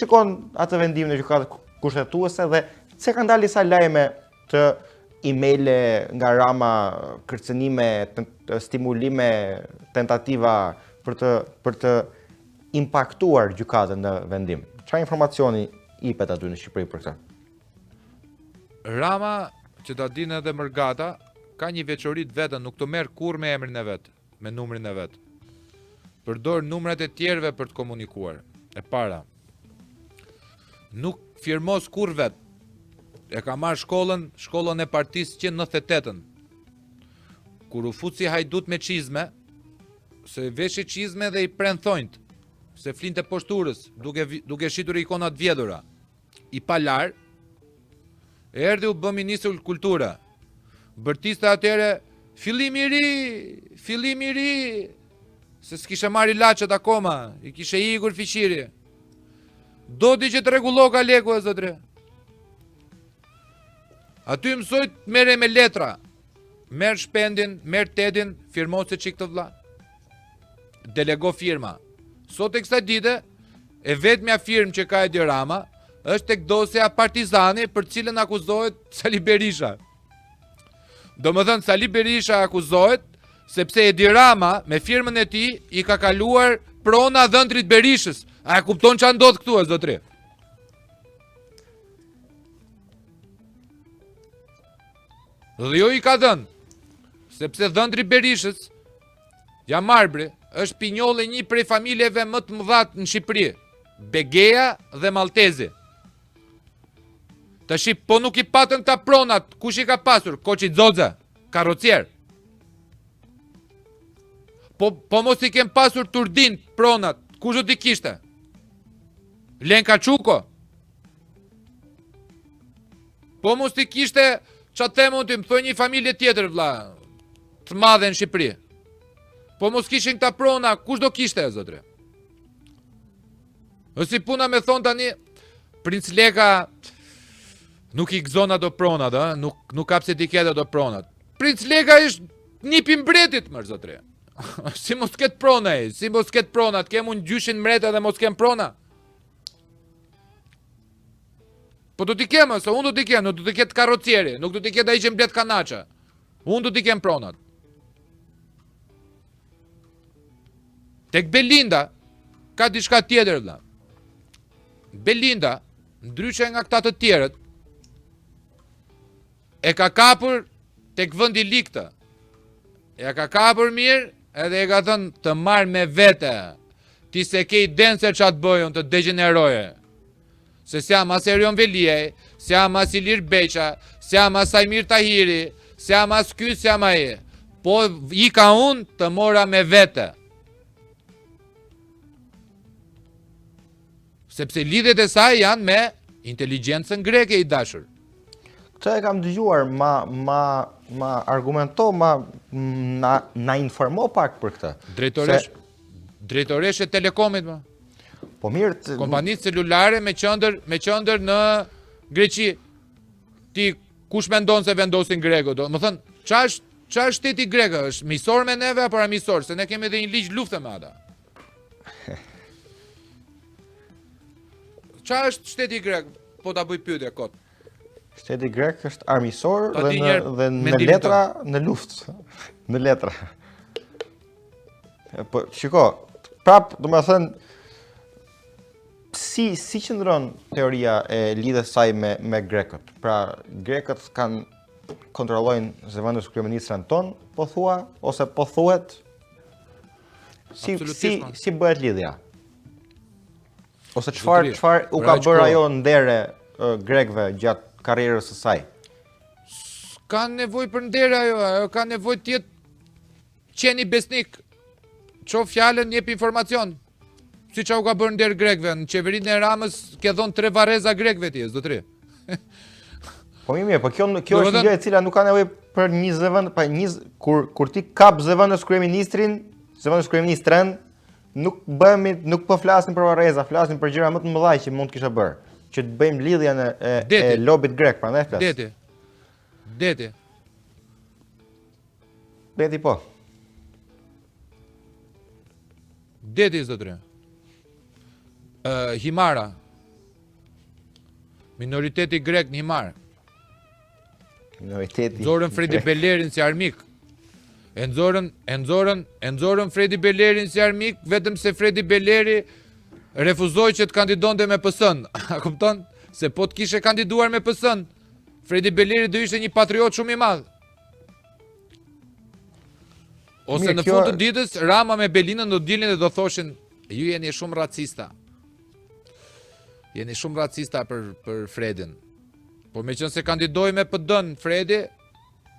shikon atë vendimin e gjykatës kushtetuese dhe pse kanë dalë disa lajme të emaile nga Rama, kërcënime, stimulime, tentativa për të impaktuar gjykatën në vendim. Çfarë informacioni jepet aty në Shqipëri për këtë? Rama, që ta dinë edhe Mërgata, ka një veçori të vetën, nuk të merr kurrë me emrin e vet, me numrin e vet. Përdor numrat e tjerëve për të komunikuar. E para, nuk firmos kurrë vet. E ka marrë shkollën e partisë 198-ën. Kur u fut si hajdut me çizme, se veshi çizme dhe i pren thonjt, se flinte poshturës, duke shitur ikonat vjedhura. I palar, erdhi u bë ministër kultura. Bërtiste atëre, fillim i ri, se s'kishe marrë ilaçet akoma, i kishe ikur fiqiri. Dodi që të rregullo ka leku e zotre. Aty mësojt mere me letra, merë shpendin, merë tedin, firmo se qik të vla. Delego firma. Sot e kësa dite, e vetëmja firmë që ka Edi Rama, është tek dosja Partizani për cilën akuzohet Sali Berisha. Do më thënë, Sali Berisha akuzohet, sepse Edi Rama, me firmën e ti, i ka kaluar prona dhëndrit Berishës. A e kupton që ndodhë këtu, e zotri? Dhe jo i ka dhënë, sepse dhëndri Berishës, ja Marbri, është pinjolle një prej familjeve më të mëdhat në Shqipëri, Begeja dhe Maltezi. Të shqip, po nuk i patën ta pronat, kush i ka pasur? Koçi Xoxa, karrocier. Po mos i kem pasur Turdin pronat, kush do t'i kishte? Lenka Çuko. Po mos t'i kishte, ç'a them unë ti, më thoj një familje tjetër vlla, të madhe në Shqipëri. Po mos kishin këta prona, kush do kishte, zotre? O si puna me thon tani, Princ Leka nuk i gëzon ato pronat, nuk ka pse t'i ketë ato pronat. Princ Leka është nipi mbretit, mërë zotre. Si mos ketë prona e, si mos ketë pronat, kem unë gjyshin mrete dhe mos kem prona. Po do t'i kemë, se unë do t'i kemë, nuk do t'i ketë karrocieri, nuk do t'i ketë ai që mblet kanaça. Unë do t'i kemë pronat. Tek Belinda, ka diçka tjetër, vlla. Belinda, ndryshe nga këta të tjerët, e ka kapur tek vendi liktë. E ka kapur mirë, edhe e ka thënë të marrë me vete. Ti se ke i den se ç'a të bëjun, të degeneroje. Se s'jam as Erion Veliaj, s'jam as Ilir Beqa, s'jam as Ajmir Tahiri, s'jam as ky, s'jam ai. Po i ka unë të mora me vete. Sepse lidhet e saj janë me inteligjencën greke i dashur. Këtë e kam dëgjuar, ma argumento, na informo pak për këtë. Drejtoresh e Telekomit, ma. Po mirë, kompanitë celulare me qendër në Greqi. Ti kush mendon se vendosin Greko? Do më thënë, ç'a është shteti grek? Është miqësor me neve apo armiqësor? Se ne kemi edhe një ligj lufte me ata. Ç'a është shteti grek? Po ta bëj pyetje kot. Shteti grek është armiqësor dhe në letra në luftë. Në letra. Po shiko, prap, domethënë si qëndron teoria e lidhjes saj me grekët? Pra, grekët kontrollojnë zëvendës kryeministrën ton, po thua, ose po thuhet si bëhet lidhja? Ose çfarë u ka bërë ajo ndere grekëve gjatë karrierës së saj? Ka nevojë për ndere ajo ka nevojë të jetë qeni besnik. Qof fjalën, jep informacion. Si që u ka bërë ndër grekve, në qeverinë e Ramës ke dhonë 3 vareza grekve ti, do 3. Po mirë, po kjo është një gjë e cila nuk ka nevojë për një zëvendës, kur ti kap zëvendës kryeministrin, zëvendës kryeministren, nuk po flasin për vareza, flasin për gjëra më të mëdha që mund të kisha bërë, që të bëjmë lidhjen e lobit grek, prandaj flas. Deti po. Deti zotre. Himara, Minoriteti grek në Himar. Minoriteti. Nxorën Fredi Bellerin si armik. E nxorën Fredi Bellerin si armik vetëm se Fredi Belleri refuzoi që të kandidonte me PS-n. A kupton? Se po të kishe kandiduar me PS-n, Fredi Belleri do ishte një patriot shumë i madh. Ose Mirë, në fund të ditës Rama me Belinën do dilnin dhe do thoshin ju jeni shumë racista. Jeni shumë racista për Fredin. Po me qënë se kandidoj me PD-n Fredi,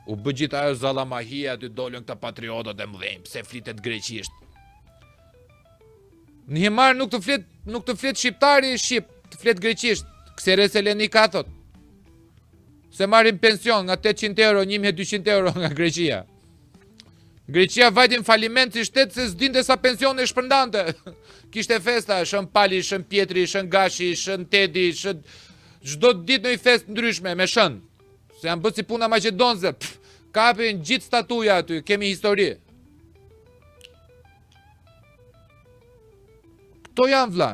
u bë gjithë ajo Zallamahia, aty dolën këta patriotët e mëdhenj, pse flitet greqisht. Në Himar nuk të flet shqiptari shqip, të flet greqisht. Kseres Elenika thot. Se marrin pension nga 800 euro, 1200 euro nga Greqia. Greqia vajtin faliment si shtet se s'dinte sa pension e shpërndante. Kishte festa, shën Pali, shën Pietri, shën Gashi, shën Tedi, shën... Çdo ditë në një fest ndryshme me shën. Se janë bërë si puna maqedonze. Kapin gjithë statuja aty, kemi histori. Këto janë vlla.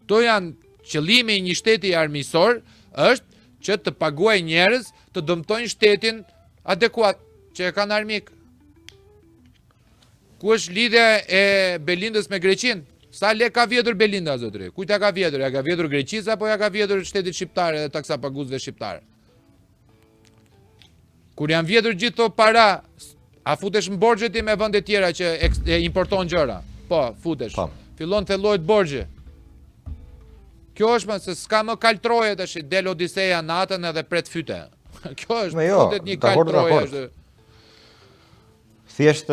Këto janë qëllimi i një shteti armiqësor është që të paguaj njerëz të dëmtojnë shtetin adekuat që e kanë armik. Ku është lidhja e Belindës me Greqinë? Sa lek ka vjetur Belinda, zotëri? Kujt ja ka vjetur? Ja ka vjetur Greqisë apo ja ka vjetur shtetit shqiptar dhe taksapaguesve shqiptar? Kur janë vjetur gjithë këto para, a futesh në borxhe ti me vende tjera që importon gjëra? Po, futesh. Po. Fillon thellohet borxhi. Kjo është më se s'ka më kaltroje tash, del Odiseja natën edhe pret fyte. Kjo është, futet një kaltroje është. Thjesht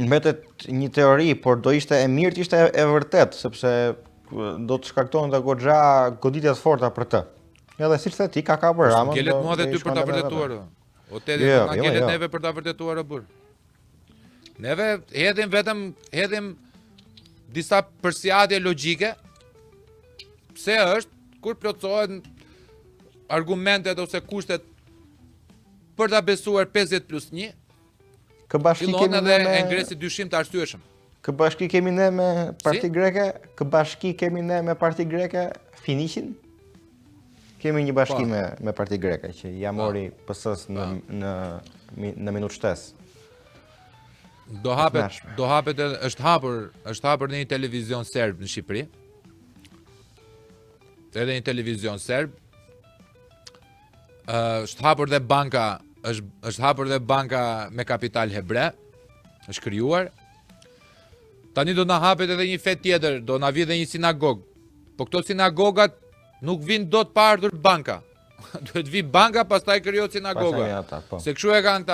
mbetet një teori, por do ishte e mirë të ishte e vërtet, sepse do të shkaktohen të goxha goditje të forta për të. Edhe siç the ti, ka kapur Ramën. Gjelet mua dhe ty për ta vërtetuar. O te na gjelet neve për ta vërtetuar burr. Neve hedhim disa përsiatje logjike. Pse është kur plotësohen argumentet ose kushtet për ta besuar 50+1? Kë bashki kemi ne me e ngresi dyshim të arsyeshëm. Kë bashki kemi ne me Parti Greke? Kë bashki kemi ne me Parti Greke? Finishin? Kemi një bashki me Parti Greke që ja mori PS-s në minutë shtesë. Do hapet është hapur në një televizion serb në Shqipëri. Edhe një televizion serb. Është hapur dhe banka është hapur dhe banka me kapital hebre, është krijuar. Tani do na hapet edhe një fe tjetër, do na vi dhe një sinagog. Po këto sinagogat nuk vinë dot pa ardhur banka. Duhet vi banka, pastaj krijohet sinagoga. Se kështu e kanë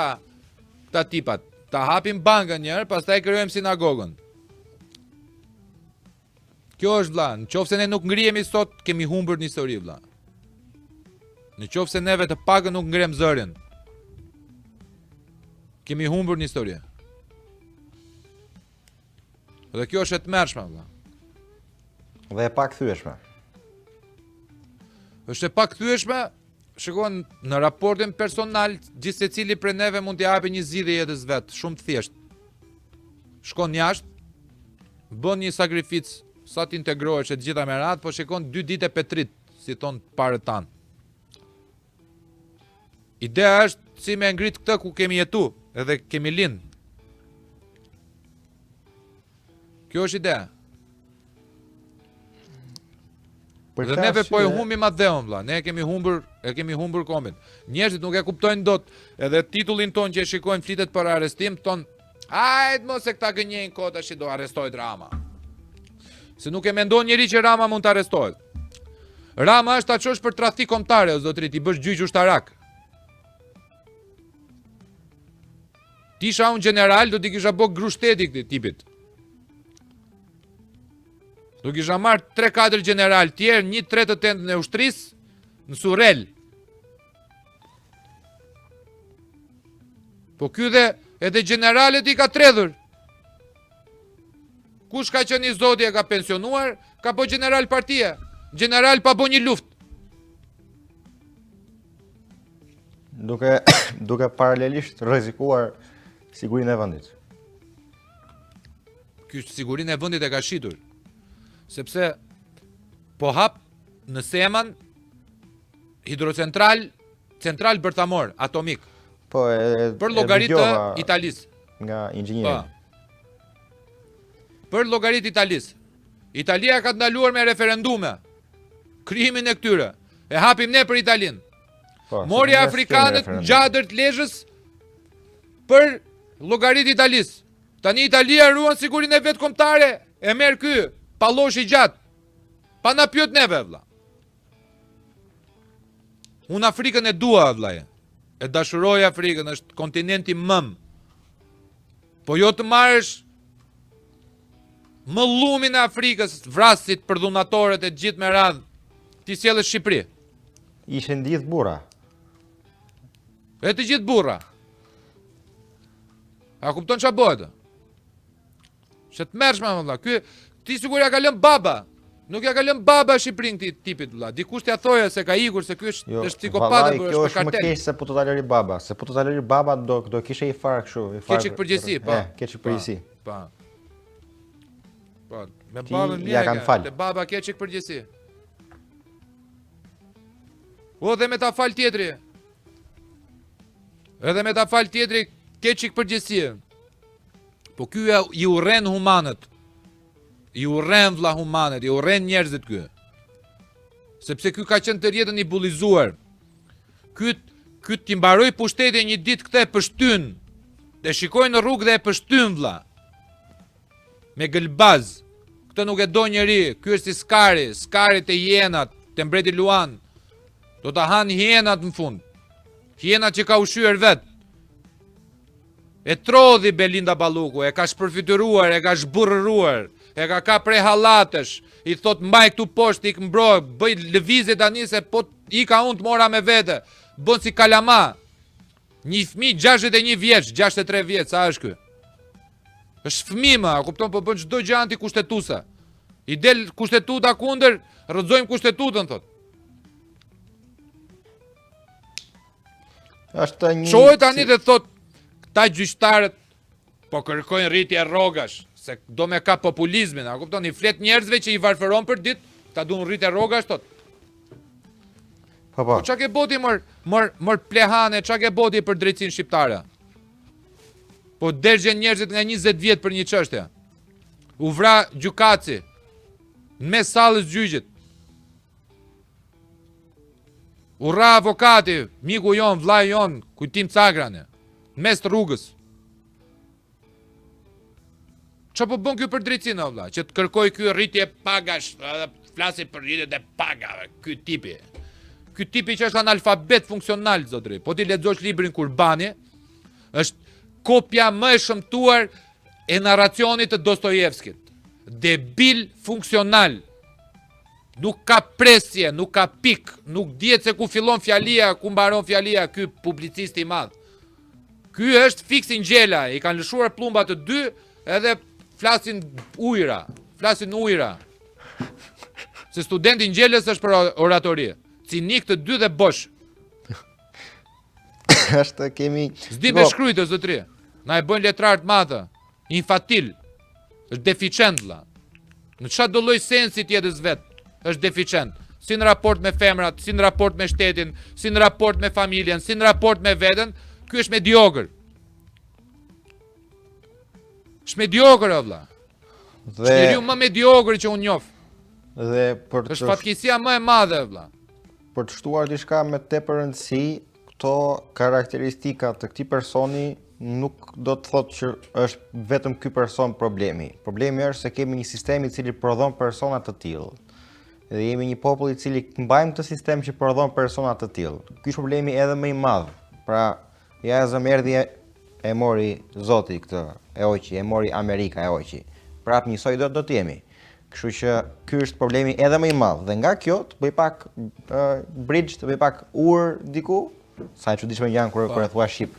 ta tipat. Ta hapim bankën një herë, pastaj krijojmë sinagogën. Kjo është vlla, nëse ne nuk ngrihemi sot, kemi humbur një histori vlla. Nëse neve të pakën nuk ngrem zërin, kemi humbur një histori. Dhe kjo është e tmerrshme, valla. Dhe e pakthyeshme. Është e pakthyeshme, shikon në raportin personal, gjithë secili prej neve mund t'i japë një zgjidhje jetës vet, shumë të thjeshtë. Shkon jashtë, bën një sakrificë, sa t'integrohesh e të gjitha me radhë, po shikon 2 ditë petrit, si thon parët tan. Ideja është si me ngrit këtë ku kemi jetu, edhe kemi lind. Kjo është ideja. Dhe neve po e humbim atë vlla. Ne e kemi humbur kombin. Njerëzit nuk e kuptojnë dot, edhe titullin ton që e shikojnë flitet për arrestim, ton, hajt mos e këta gënjejnë kot tash do arrestohet Rama. Se nuk e mendon njeri që Rama mund të arrestohet. Rama është ta çosh për trafik kombëtar, o zotrit, i bësh gjyq ushtarak. Ti isha unë general, do t'i kisha bë gru shteti këtij tipit. Do kisha marrë 3-4 general tjerë, 1/3 e ushtrisë në Surrel. Po ky dhe edhe generalet i ka tredhur. Kush ka qenë i zoti e ka pensionuar, ka bë general partia. General pa bë një luftë. Duke paralelisht rrezikuar sigurinë e vendit. Ky sigurinë e vendit e ka shitur. Sepse po hap në Seman, hidrocentral, central bërthamor, atomik, Po, për llogaritë të Italisë. Nga inxhinieri. Për llogaritë Italisë. Italia ka ndaluar me referendume krijimin e këtyre. E hapim ne për Italinë. Po, Mori afrikanët gjadër të lezhës për llogaritë Italisë. Tani Italia ruan sigurinë e vet kombëtare, e merr ky palloshi gjatë. Pa na pyet neve, vëlla. Unë Afrikën e dua, vëllaje. E dashuroj Afrikën, është kontinenti mëm. Po jo të marrësh më llumin e Afrikës, vrasit për dhunatorët e gjithë me radhë, ti sjellësh Shqipëri. Ishin gjithë burra. E të gjithë burra. A kupton ç'a bëhet? Që të mërshme, vëlla. Ky ti sigur ja ka lënë baba. Nuk ja ka lënë baba Shqipërinë këtij tipit, vëlla. Dikush t'ia thoja se ka ikur, se ky është psikopat, kjo është më keq se po të ta lëri baba, se po të ta lëri baba do kishe i far kështu, i far. Keçik përgjësi, po. Keçik përgjësi. Po. Po, me babën ja kanë fal. Te baba keçik përgjësi. O, dhe me ta fal tjetri. Edhe me ta fal tjetri keçik përgjësi. Po ky i urren humanët. I urren vlla humanët, i urren njerëzit ky. Sepse ky ka qenë të rjetën i bullizuar. Ky t'i mbaroi pushtetin një ditë këtë e pështyn. Dhe shikoj në rrugë dhe e pështyn vlla. Me gëlbaz. Këtë nuk e do njeri. Ky është si skari të hienat, të mbreti Luan. Do ta han hienat në fund. Hienat që ka ushqyer vet. E trodhi Belinda Balluku, e ka shpërfytyruar, e ka zhburrëruar, e ka prej hallatësh, i thot mbaj këtu poshtë, ik mbroj, bëj lëvizje tani se po i ka unë të mora me vete, bën si kalama. Një fëmijë 61 vjeç, 63 vjeç, sa është ky? Është fëmijë më, a kupton, po bën çdo gjë antikushtetuese. I del kushtetuta kundër, rrëzojmë kustetutën, thot. Është një Shohë tani dhe thot, këta gjyqtarët po kërkojnë rritje rrogash, se do me ka populizmin, a kupton, i flet njerëzve që i varfëron për ditë, ta duan rritje rrogash, thot. Po. Qa ke boti mër plehane, qa ke boti për drejtësinë shqiptare? Po dergjen njerëzit nga 20 vjet për një çështje. U vra gjykaci në mes sallës gjyqit. U ra avokati, miku jon, vllai jon, Kujtim Cagrane, në mes të rrugës. Qa po bën ky për drejtësinë, vlla? Që të kërkoj ky rritje pagash, flasi për rritjet e pagave, ky tipi. Ky tipi që është analfabet funksional, zotri. Po ti lexosh librin Kurbani, është kopja më e shëmtuar e narracionit të Dostojevskit. Debil funksional. Nuk ka presje, nuk ka pik, nuk dihet se ku fillon fjalia, ku mbaron fjalia, ky publicist i madh. Ky është Fiksi Ngjela, i kanë lëshuar plumba të dy, edhe flasin ujra. Se studenti Ngjelës është për oratori. Cinik të dy dhe bosh. Është kemi S'di me shkrujtë, zotri. Na e bëjnë letrar të madhe. Infatil. Është deficient, vlla. Në çfarë do lloj sensi tjetës vet? Është deficient. Si në raport me femrat, si në raport me shtetin, si në raport me familjen, si në raport me veten, ky është mediokër. Është mediokër, vlla. Është njeriu më mediokër që unë njoh. Dhe për është fatkeqësia më e madhe, vlla. Për të shtuar diçka me tepër rëndësi, këto karakteristika të këtij personi nuk do të thotë që është vetëm ky person problemi. Problemi është se kemi një sistem i cili prodhon persona të tillë. Dhe jemi një popull i cili mbajmë këtë sistem që prodhon persona të tillë. Ky është problemi edhe më i madh. Pra, ja zëmerdhje e mori Zoti këtë, e hoqi, e mori Amerika, e hoqi. Prap njësoj do të jemi. Kështu që ky është problemi edhe më i madh. Dhe nga kjo të bëj pak bridge, të bëj pak diku, sa e çuditshme janë kur e thua shqip.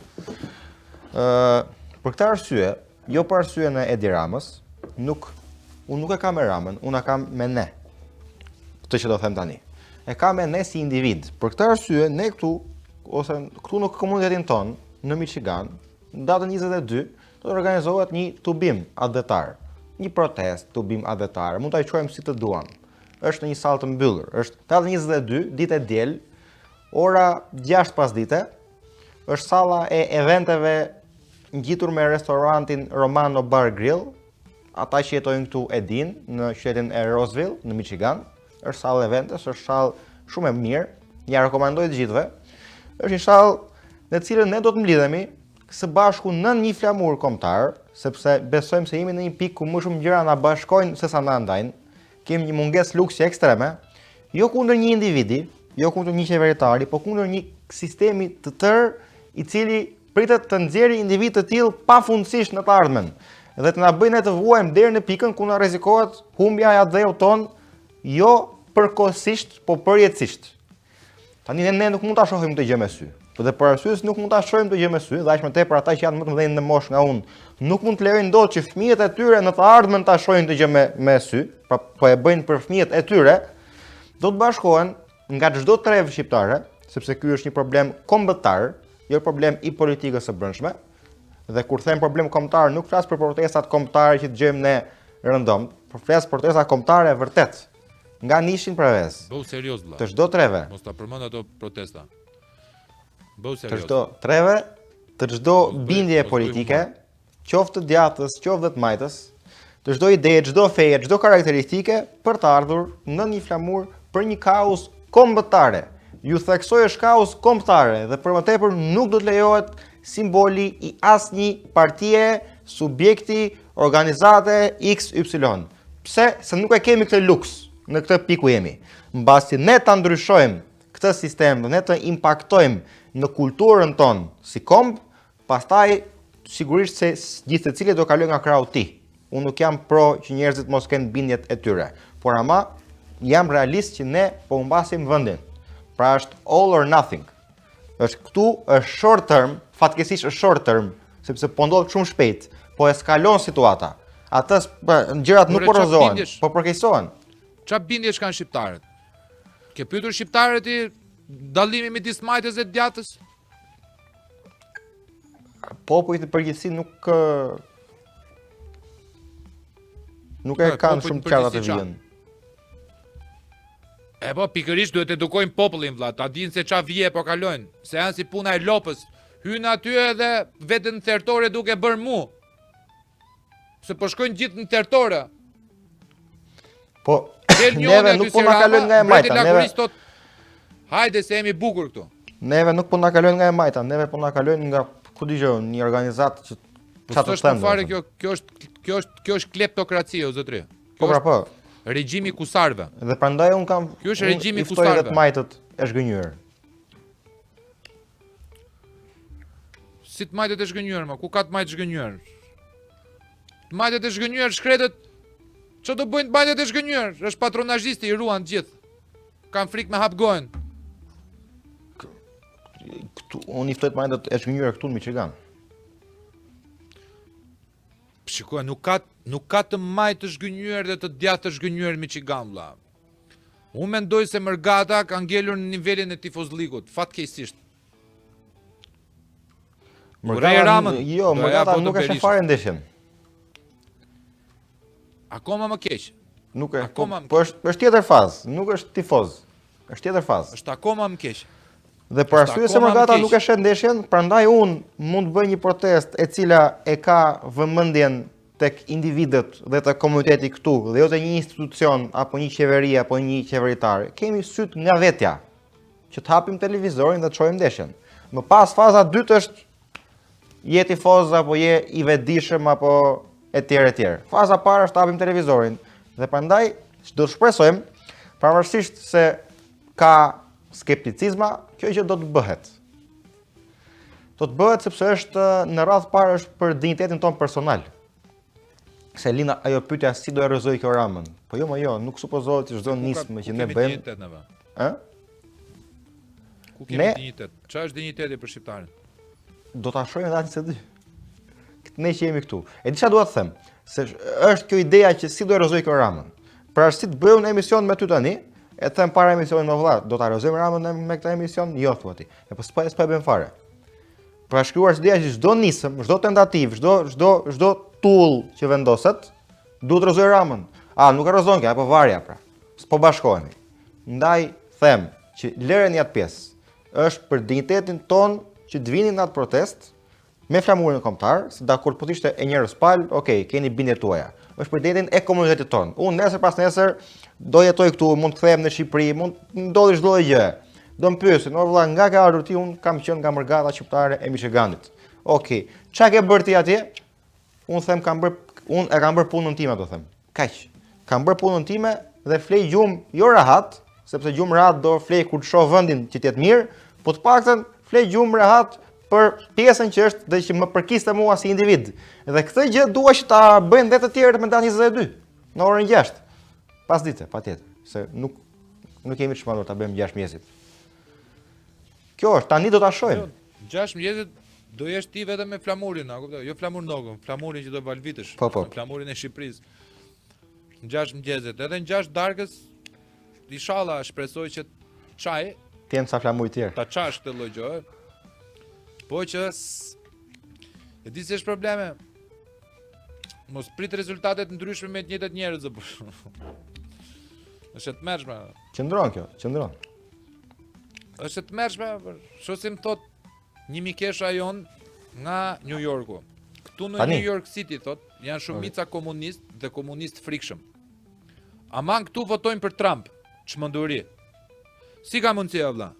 Për këtë arsye, jo për arsyen e Edi Ramës, unë nuk e kam me Ramën, unë e kam me ne. Këtë që do them tani. E kam me ne si individ. Për këtë arsye, ne këtu në komunitetin ton, në Michigan, në datën 22, do të organizohet një tubim adhetar. Një protest, tubim adhetar, mund ta quajmë si të duam. është në një sallë të mbyllur. Është 8:22, ditë e diel, ora 6 pasdite. Është salla e eventeve ngjitur me restorantin Romano Bar Grill. Ata që jetojnë këtu e dinë, në qytetin e Roseville, në Michigan. Është sallë eventes, është sallë shumë e mirë. Ja rekomandoj të gjithëve. Është një sallë në cilën ne do të mblidhemi së bashku në një flamur kombëtar, sepse besojmë se jemi në një pikë ku më shumë gjëra na bashkojnë se sa na ndajnë. Kemi një mungesë luksi ekstreme, jo kundër një individi, jo kundër një qeveritari, po kundër një sistemi të tërë i cili pritet të nxjerrë individ të tillë pafundësisht në të ardhmen dhe të na bëjnë të vuajmë deri në pikën ku na rrezikohet humbja e AD-ut ton, jo përkohësisht, po përjetësisht. Tani ne nuk mund ta shohim këtë gjë me sy. Po dhe për arsye se nuk mund ta shohim këtë gjë me sy, dhe aq më tepër ata që janë më të mëdhenj në moshë nga unë, nuk mund të lejojnë dot që fëmijët e tyre në të ardhmen ta shohin këtë gjë me sy, pra po e bëjnë për fëmijët e tyre, do të bashkohen nga çdo trevë shqiptare, sepse ky është një problem kombëtar, jo problem i politikës së brendshme. Dhe kur them problem kombëtar, nuk flas për protestat kombëtare që dëgjojmë ne rëndom, por flas protesta kombëtare vërtet, nga nishin prevez. Bëu serioz vëlla. Të çdo treve. Mos ta përmend ato protesta. Bëu Të serioz. çdo treve, të çdo bindje politike, qoftë të djathtës, qoftë të majtës, të çdo ide, çdo feje, çdo karakteristike për të ardhur në një flamur për një kaos kombëtare. Ju theksoj është kaos kombëtare dhe për më tepër nuk do të lejohet simboli i asnjë partie, subjekti, organizate XY. Pse? Se nuk e kemi këtë luks në këtë pikë ku jemi. Mbasi ne ta ndryshojmë këtë sistem, ne të impaktojmë në kulturën tonë si komb, pastaj sigurisht se gjithë secili do kalojë nga krahu i tij. Unë nuk jam pro që njerëzit mos kenë bindjet e tyre, por ama jam realist që ne po humbasim vendin. Pra është all or nothing. Është short term, fatkeqësisht është short term, sepse po ndodh shumë shpejt, po eskalon situata. Atës gjërat nuk po rrezohen, po përkeqësohen. Ç'a bindjesh kanë shqiptarët? Ke pyetur shqiptarët i dallimi midis majtës dhe djathtës? Popujt në përgjithësi nuk e kanë shumë qarta të vijën. E po, pikërisht duhet edukojnë popullin vlla, ta dinë se ç'a vije po kalojnë, se janë si puna e lopës. Hyn aty edhe vetën në thertore duke bërë mu. Se po shkojnë gjithë në thertore. Po neve nuk po na kalojnë nga e majta, hajde se jemi bukur këtu. Neve nuk po na kalojnë nga e majta, neve po na kalojnë nga ku dëgjoj, një organizat që çfarë të them. Fare kjo është kleptokracia o zotëri. Po pra po. Regjimi kusarve. Dhe prandaj un kam Ky është regjimi kusarve. Të majtët e zhgënjur. Si të majtët e zhgënjur, ma? Ku ka të majtë zhgënjur? Të majtët e zhgënjur shkretët. Ço do bëjnë të majtët e zhgënjur? Është patronazhisti, i ruan gjithë. Kan frikë me hap gojën. Unë i ftoj të majtët e zhgënjur këtu në Michigan. Shikoj, nuk ka të majtë të zhgënjur dhe të djathtë të zhgënjur në Michigan, vlla. Unë mendoj se Mërgata ka ngelur në nivelin e tifozllikut, fatkeqësisht. Mërgata nuk e sheh fare ndeshjen. Akoma më keq. Nuk e, po është tjetër fazë, nuk është tifoz. Është tjetër fazë. Është akoma më keq. Dhe për arsye se Mërgata nuk e sheh ndeshjen, prandaj unë mund të bëj një protestë e cila e ka vëmendjen tek individët dhe tek komuniteti këtu, dhe jo te një institucion apo një qeveri apo një qeveritar. Kemi syt nga vetja që të hapim televizorin dhe të shohim ndeshjen. Më pas faza e dytë është je tifoz apo je i vetëdijshëm apo etj etj. Faza e parë është të hapim televizorin dhe prandaj do të shpresojmë, pavarësisht se ka skepticizma, kjo që do të bëhet. Do të bëhet sepse është në radhë parë është për dinjitetin ton personal. Se Lina ajo pyetja si do e rrezoj kjo Ramën. Po jo, nuk supozohet që çdo nismë që ne bëjmë. Ë? Ku kemi dinjitet? Çfarë është dinjiteti për shqiptarin? Do ta shohim edhe se dy. Ne që jemi këtu. E di çfarë dua të them, se është kjo ideja që si do e rrezoj kjo Ramën. Për arsye të bëjmë një emision me ty tani, e them para emisionit me vëlla, do ta rrezojmë Ramën me këtë emision? Jo thuati. E po s'po e bën fare. Pra shkruar ideja që çdo nisëm, çdo tentativë, çdo tull që vendoset, duhet rrezoj Ramën. A, nuk e rrezon kjo, apo varja pra. s'po bashkohemi. Ndaj them që lëreni atë pjesë është për dinjitetin ton që të vini në atë protest me flamurin kombëtar, se dakord po të ishte e njerëz pal, okay, keni bindjet tuaja. Është për dinjitetin e komunitetit ton. Unë nesër pas nesër do jetoj këtu, mund të kthehem në Shqipëri, mund ndodhi çdo gjë. Do më pyesin, "O vëlla, nga ke ardhur ti?" Unë kam qenë nga Mërgata shqiptare e Michiganit. Okej, çka ke bërë ti atje? Unë them unë e kam bërë punën time, do them. Kaq. Kam bërë punën time dhe flej gjumë jo rahat, sepse gjumë rahat do flej kur të shoh vendin që të jetë mirë, po të paktën flej gjumë rahat për pjesën që është dhe që më përkiste mua si individ. Dhe këtë gjë dua që ta bëjnë dhe të tjerët me datë 22 në orën 6. Pas dite, patjetër, se nuk kemi të shmandur ta bëjmë 6 mjesit. Kjo është, tani do ta shohim. 6 mjesit do jesh ti vetëm me flamurin, a kuptoj? Jo flamur nogën, flamurin që do valvitesh. Po. Flamurin e Shqipërisë. 6 mëngjesit, edhe në 6 darkës, inshallah shpresoj që çaj Të jenë sa flamuj tjerë. ta çash këtë lloj gjë. Po që e di se është probleme. Mos prit rezultatet ndryshme me të njëjtat njerëz apo. Është e tmerrshme. Qëndron kjo, qëndron. Është e tmerrshme, shosim thot një mikesha jon nga New Yorku. Këtu në New York City thot janë shumica komunist dhe komunist frikshëm. Aman këtu votojnë për Trump, çmenduri. Si ka mundësi vëlla?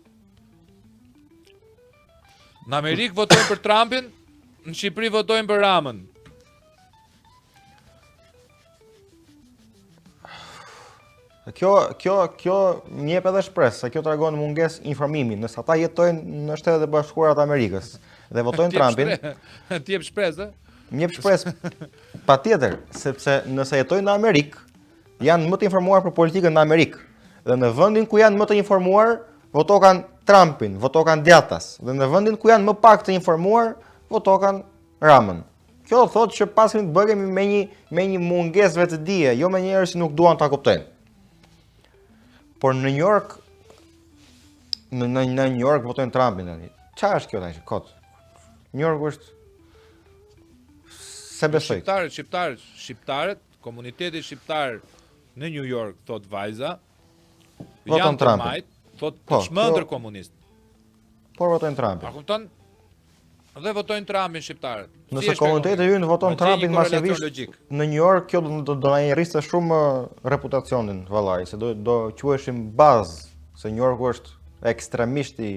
Në Amerikë votojnë për Trumpin, në Shqipëri votojnë për Ramën. Kjo më jep edhe shpresë, se kjo tregon mungesë informimi, nëse ata jetojnë në Shtetet e Bashkuara të Amerikës dhe votojnë Trumpin. Ti jep shpresë, Më jep shpresë. Patjetër, sepse nëse jetojnë në Amerikë, janë më të informuar për politikën në Amerikë. Dhe në vendin ku janë më të informuar, votokan Trumpin, votokan djathtas. Dhe në vendin ku janë më pak të informuar, votokan Ramën. Kjo thotë që pas kemi të bëhemi me një mungesë vetëdije, jo me njerëz që nuk duan ta kuptojnë. Por në New York, në New York votojnë Trumpin tani. Çfarë është kjo tani? Kot. New York është se besoj. Shqiptarët, komuniteti shqiptar në New York thot vajza, voton Trumpin. Thot të çmendër komunist. Por votojnë Trumpin. A kupton? Dhe votojnë Trumpin shqiptarët. Nëse komuniteti ynë voton Trumpin masivisht në New York, kjo do na njerëzte shumë reputacionin vallai, se do quheshim bazë se New York është ekstremisht i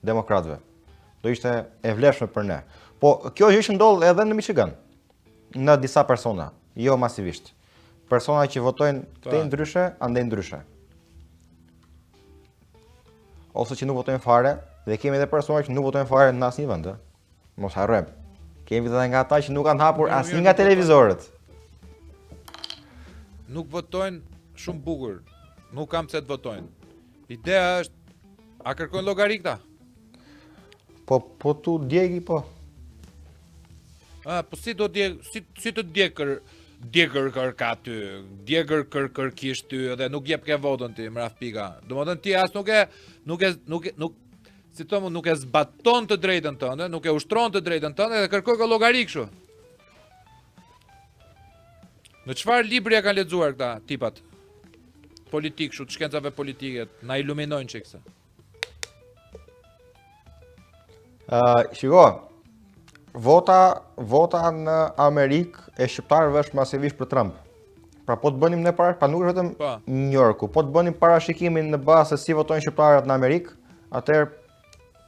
demokratëve. Do ishte e vlefshme për ne. Po kjo gjë që ndodh edhe në Michigan, në disa persona, jo masivisht. Persona që votojnë këtej ndryshe, andaj ndryshe. Ose që nuk votojnë fare, dhe kemi edhe persona që nuk votojnë fare në asnjë vend. Mos harrojmë. Kemi edhe nga ata që nuk kanë hapur asnjë nga televizorët. Nuk votojnë shumë bukur. Nuk kam pse të votojnë. Ideja është, a kërkojnë llogari këta? Po tu djegi po. Po si do djeg, si të djegër kërka ty, djegër kërkish ty edhe nuk jep ke votën ti, mraf pika. Domethënë ti as nuk si thonë, nuk e zbaton të drejtën tënde, nuk e ushtron të drejtën tënde dhe kërkoj ka llogari kështu. Në çfarë libri e kanë lexuar këta tipat? Politik kështu, të shkencave politike, na iluminojnë çikse. Shiko, vota në Amerikë e shqiptarëve është masivisht për Trump. Pra po të bënim ne pra nuk është vetëm New Yorku, po të bënim parashikimin në bazë se si votojnë shqiptarët në Amerikë, atëherë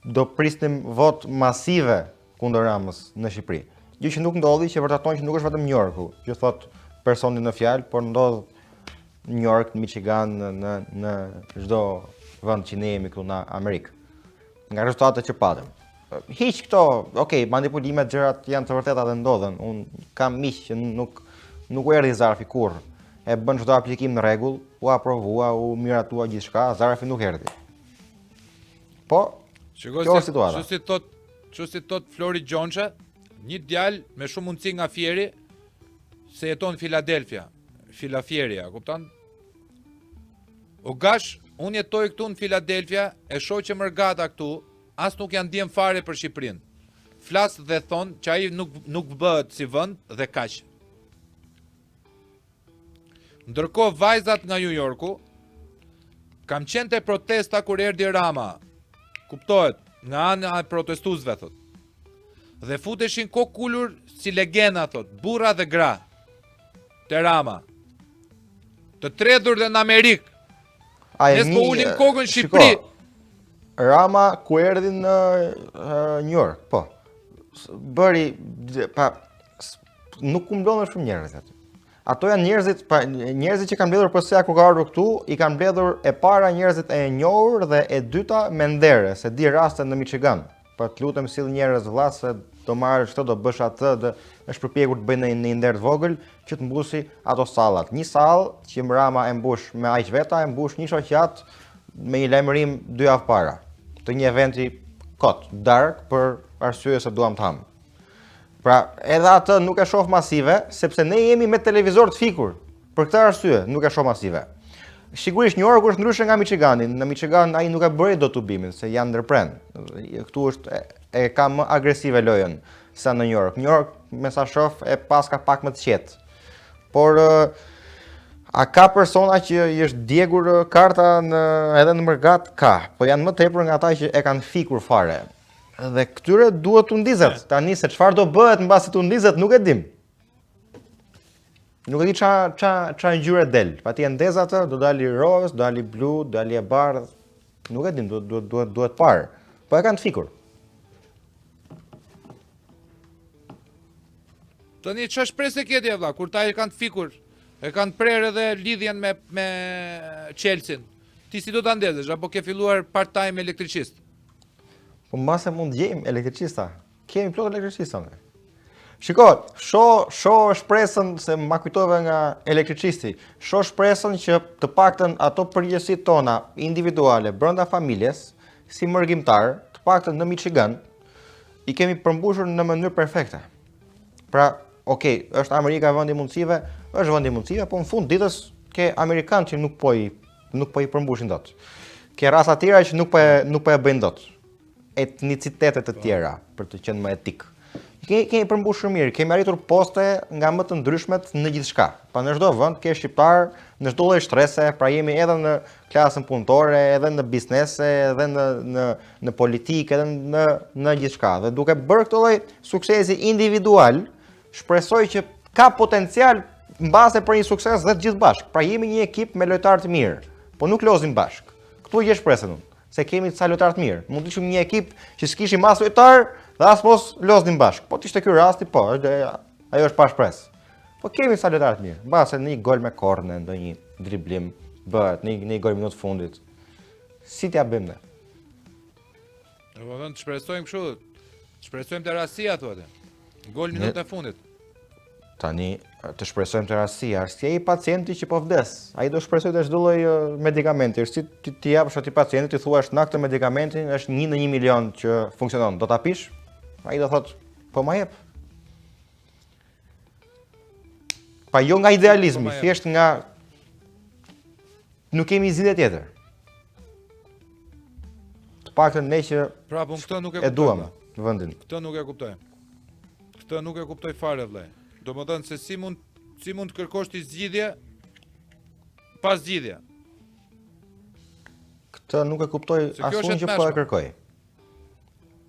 do prisnim vot masive kundër Ramës në Shqipëri. Gjë që nuk ndodhi, që vërteton që nuk është vetëm New Yorku, që thot personi në fjalë, por ndodh New York, Michigan, në çdo vend që ne jemi këtu në Amerikë. Nga rezultatet që patëm. Hiq këto, okay, manipulimet, gjërat janë të vërteta dhe ndodhen. Un kam miq që nuk u erdhi Zarfi kurrë. E bën çdo aplikim në rregull, u aprovua, u miratua gjithçka, Zarfi nuk erdhi. Po, kjo është situata. Që si thot Flori Gjonçha, një djalë me shumë mundësi nga Fieri, se jeton në Filadelfia. Filafieria, kupton? O gash, unë jetoj këtu në Filadelfia, e shoh që Mërgata këtu, as nuk janë ndjem fare për Shqipërinë. Flas dhe thon që ai nuk bëhet si vend dhe kaq. Ndërkohë vajzat nga New Yorku kam qenë te protesta kur erdhi Rama. Kuptohet, nga ana e protestuesve thot. Dhe futeshin kokë ulur si legenda thot, burra dhe gra. Te Rama. Të tredhur dhe në Amerikë. Ne s'po ulim kokën në Shqipëri. Rama ku erdhi në New York, po. Bëri nuk u mbledhën shumë njerëz aty. Ato janë njerëzit që kanë mbledhur përse kur ka ardhur këtu, i kanë mbledhur e para njerëzit e njohur dhe e dyta me ndere, se di raste në Michigan. Po të lutem sill njerëz vëlla se do marrësh këtë, do bësh atë, dhe është përpjekur të bëjë në nder të vogël që të mbusi ato sallat. Një sallë që Rama e mbush me aq veta, e mbush një shoqat me një lajmërim 2 javë para të një eventi kot, dark për arsye se duam të ham. Pra, edhe atë nuk e shoh masive, sepse ne jemi me televizor të fikur. Për këtë arsye nuk e shoh masive. Sigurisht New Yorku është ndryshe nga Michigani. Në Michigan ai nuk e bëri dot tubimin, se janë ndërprend. Këtu është e ka më agresive lojën sa në New York. New York, me sa shoh, e paska pak më të qetë. Por a ka persona që i është djegur karta edhe në mërgat? Ka, po janë më tepër nga ata që e kanë fikur fare. Dhe këtyre duhet të ndizet. Tani se çfarë do bëhet mbasi të ndizet nuk e dim. Nuk e di ç'a ngjyre del. Pati e ndez atë, do dali roz, do dali blu, do dali e bardhë. Nuk e dim, duhet parë. Po e kanë të fikur. Tani ç'a shpresë ke ti vëlla, kur ta e kanë të fikur, e kanë prerë edhe lidhjen me Chelsea-n. Ti si do ta ndezësh apo ke filluar part-time elektricist? Po mbase mund gjejmë elektricista. Kemi plot elektricista ne. Shiko, shoh shpresën se ma kujtove nga elektricisti. Shoh shpresën që të paktën ato përgjegjësitë tona individuale brenda familjes, si mërgjimtar, të paktën në Michigan, i kemi përmbushur në mënyrë perfekte. Pra, okay, është Amerika vendi i mundësive, është vendi i mundësive, po në fund ditës ke amerikanë që nuk po i përmbushin dot. Ke rasa të tjera që nuk po e bëjnë dot. Etnicitetet të tjera për të qenë më etik. Kemi përmbushur mirë, kemi arritur poste nga më të ndryshmet në gjithçka. Pa në çdo vend ke shqiptar, në çdo lloj shtrese, pra jemi edhe në klasën punëtore, edhe në biznese, edhe në politikë, edhe në gjithçka. Dhe duke bërë këtë lloj suksesi individual, shpresoj që ka potencial mbase për një sukses dhe të gjithë bashkë. Pra jemi një ekip me lojtarë të mirë, po nuk lozim bashkë. Këtu gjesh shpresën unë. Se kemi ca lojtarë të mirë. Mund të ishim një ekip që s'kishim as lojtar dhe as mos loznim bashkë. Po t'ishte ky rasti, po, ajo është pa shpresë. Po kemi ca lojtarë të mirë. Mbase një gol me korne, ndonjë driblim bëhet, një gol minutë fundit. Si t'ja bëjmë ne? Po të shpresojmë kështu. Shpresojmë të rastia thotë. Gol minutën e fundit. Tani të shpresojmë të rastia, si ai pacienti që po vdes. Ai do shpresojë të çdo lloj medikamenti. Si ti japësh atij pacientit, ti thuash na këtë medikamentin është 1 në 1 milion që funksionon. Do ta pish? Ai do thotë, po ma jep. Pa jo nga idealizmi, thjesht nga nuk kemi zgjidhje tjetër. Të paktën ne që Prapë këtë nuk e duam vendin. Këtë nuk e kuptoj. Këtë nuk e kuptoj fare vëllai. Domethënë se si mund të kërkosh ti zgjidhje pas zgjidhje. Këtë nuk e kuptoj asun që po e kërkoj.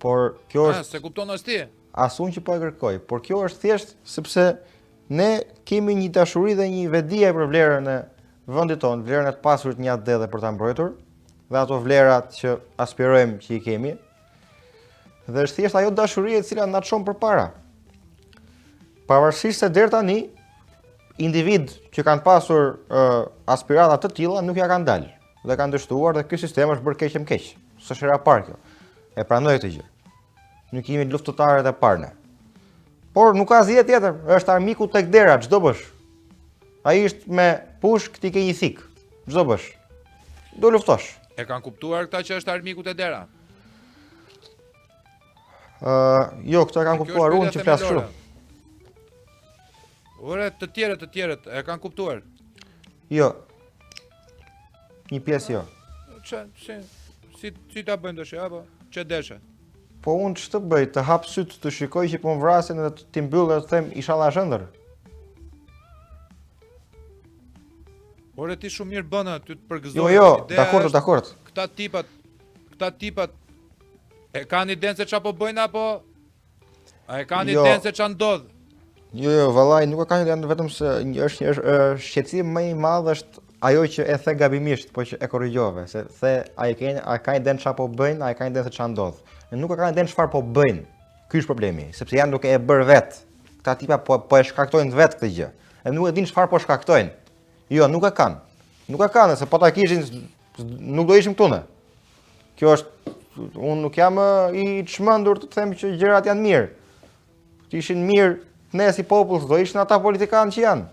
Por kjo është se kupton as ti. Asun që po e kërkoj, por kjo është thjesht sepse ne kemi një dashuri dhe një vedije për vlerën e vendit tonë, vlerën e të pasurit një atë dhe për ta mbrojtur, dhe ato vlerat që aspirojmë që i kemi. Dhe është thjesht ajo dashuri e cila na çon përpara. Pavarësisht se deri tani individ që kanë pasur aspirata të tilla nuk ja kanë dalë dhe kanë dështuar dhe ky sistem është bërë keq më keq. S'është era parë kjo. E pranoj këtë gjë. Nuk jemi luftëtarët e parë ne. Por nuk ka asgjë tjetër, është armiku tek dera, çdo bësh. Ai është me pushk, ti ke një thik. Çdo bësh. Do luftosh. E kanë kuptuar këta që është armiku te dera? Jo, këta kanë kuptuar unë që flas kështu. Ore, të tjerët, e kanë kuptuar? Jo. Një pjesë jo. Si ta bëjnë dëshë, apo? Që deshe? Po unë që të bëj, të hap syt, të shikoj që po më vrasin dhe të mbyllë dhe të them inshallah është ëndër. Por e ti shumë mirë bënë, ty të përgëzojnë. Jo, Ideja është, dakord. Këta tipat e kanë idenë se çfarë po bëjnë apo a e kanë Jo. idenë se çfarë ndodh? Jo, vallai, nuk e kanë idenë vetëm se është shqetësim më i madh është ajo që e the gabimisht, po që e korrigjove, se the a ka idenë çfarë po bëjnë, a e kanë idenë se çfarë ndodh. Nuk e kanë idenë çfarë po bëjnë. Ky është problemi, sepse janë duke e bërë vet. Këta tipa po e shkaktojnë vet këtë gjë. E nuk e dinë çfarë po shkaktojnë. Jo, nuk e kanë. Nuk e kanë, se po ta kishin nuk do ishim këtu ne. Kjo është, unë nuk jam i çmendur të them që gjërat janë mirë. Të ishin mirë ne si popull, do ishin ata politikanë që janë.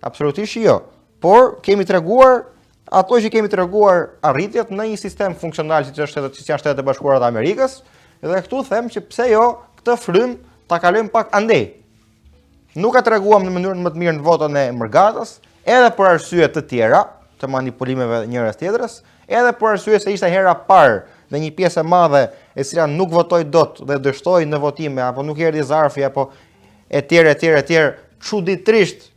Absolutisht jo. Por kemi treguar ato që kemi treguar arritjet në një sistem funksional siç janë Shtetet e Bashkuara të Amerikës, dhe këtu them që pse jo këtë frym ta kalojmë pak andej. Nuk e treguam në mënyrën më të mirë në votën e Mërgatës, edhe për arsye të tjera, të manipulimeve njërës tjetrës, edhe për arsye se ishte hera parë dhe një pjesë e madhe e cila nuk votoi dot dhe dështoi në votime apo nuk erdhi zarfi apo etj, çuditërisht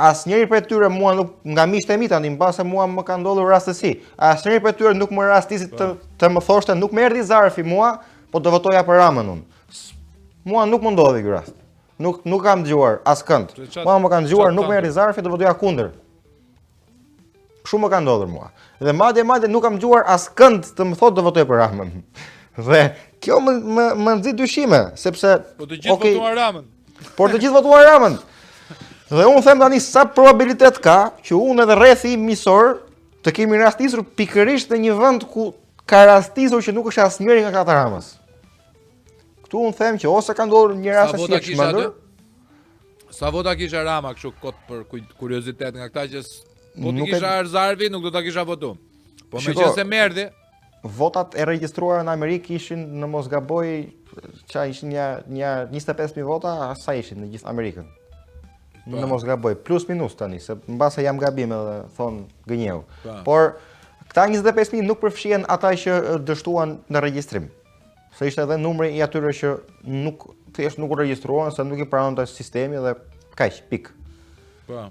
asnjëri prej tyre mua nuk nga miqtë e mi tani, mbase mua më ka ndodhur rastësi. Asnjëri prej tyre nuk më rastisi të më thoshte nuk më erdhi zarfi mua, po do votoja për Ramën unë. Mua nuk më ndodhi ky rast. Nuk kam dëgjuar askënd. Mua më kanë dëgjuar nuk më erdhi zarfi, do votoja kundër. Shumë më ka ndodhur mua. Dhe madje nuk kam dëgjuar askënd të më thotë do votoj për Ramën. Dhe kjo më nxit dyshime, sepse Po të gjithë votuan Ramën. Por të gjithë votuan Ramën. Dhe unë them tani sa probabilitet ka që unë edhe rrethi im miqësor të kemi rastisur pikërisht në një vend ku ka rastisur që nuk është asnjëri nga këta Ramës. Këtu unë them që ose ka ndodhur një rast si i çmendur. Sa vota kisha Rama kështu kot për kuriozitet nga këta që po të kisha Zarvi nuk do ta kisha votuar. Po meqense më erdhi, votat e regjistruara në Amerikë ishin në mos gaboj çfarë ishin një 25.000 vota, sa ishin në gjithë Amerikën. Në mos gaboj, plus minus tani, se mbase jam gabim edhe thon gënjeu. Por këta 25.000 nuk përfshihen ata që dështuan në regjistrim. Se ishte edhe numri i atyre që nuk thjesht nuk u regjistruan, se nuk i pranonte sistemi dhe kaq, pik. Po.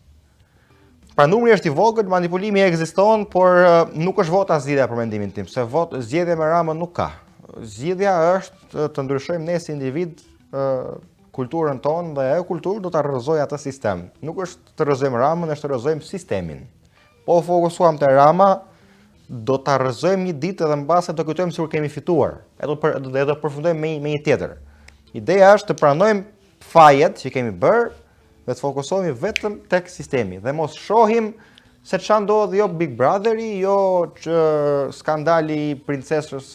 Pra numri është i vogël, manipulimi ekziston, por nuk është vota zgjidhja për mendimin tim, se zgjedhje me Ramën nuk ka. Zgjidhja është të ndryshojmë ne si individ kulturën tonë dhe ajo kulturë do ta rrëzojë atë sistem. Nuk është të rrëzojmë Ramën, është të rrëzojmë sistemin. Po fokusuam te Rama, do ta rrëzojmë një ditë dhe mbase do kujtojmë sikur kemi fituar. Do përfundojmë me një tjetër. Ideja është të pranojmë fajet që kemi bërë dhe të fokusohemi vetëm tek sistemi dhe mos shohim se çfarë ndodh jo Big Brotheri, jo skandali i princesës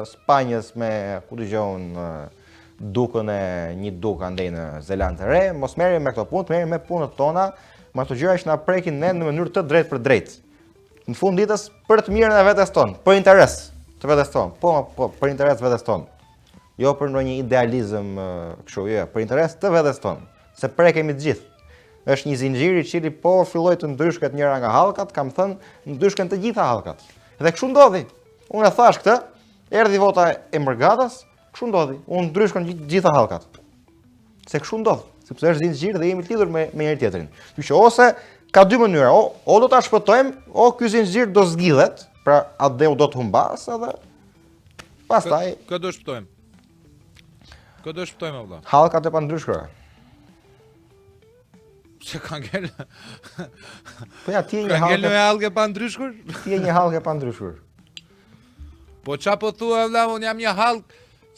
Spanjës me ku dëgjon dukën e një duk andej në Zelandë të Re, mos merrem me këto punë, merrem me punët tona, me ato gjëra që na prekin ne në mënyrë të drejtë për drejtë. Në fund ditës për të mirën e vetes tonë, për interes të vetes tonë. Po, për interes të vetes tonë. Jo për ndonjë idealizëm kështu, jo, për interes të vetes tonë, se prekemi të gjithë. Është një zinxhir i cili po filloi të ndryshket njëra nga hallkat, kam thënë, ndryshken të gjitha hallkat. Dhe kështu ndodhi. Unë e thash këtë, erdhi vota e Mërgatës, kështu ndodhi. Unë ndryshkon gjitha hallkat. Se kështu ndodh, sepse është zinxhir dhe jemi të lidhur me njëri tjetrin. Kështu që ose ka dy mënyra, o do ta shpëtojmë, o ky zinxhir do zgjidhet, pra atë do të humbas edhe pastaj kë do shpëtojmë? Kë do shpëtojmë valla? Hallkat e pandryshkura. Se ka ngel. Po ja ti je një hallkë. Ka ngel një hallkë pa ndryshkur? Ti je një hallkë pa ndryshkur. Po ç'a po thua valla, unë jam një hallkë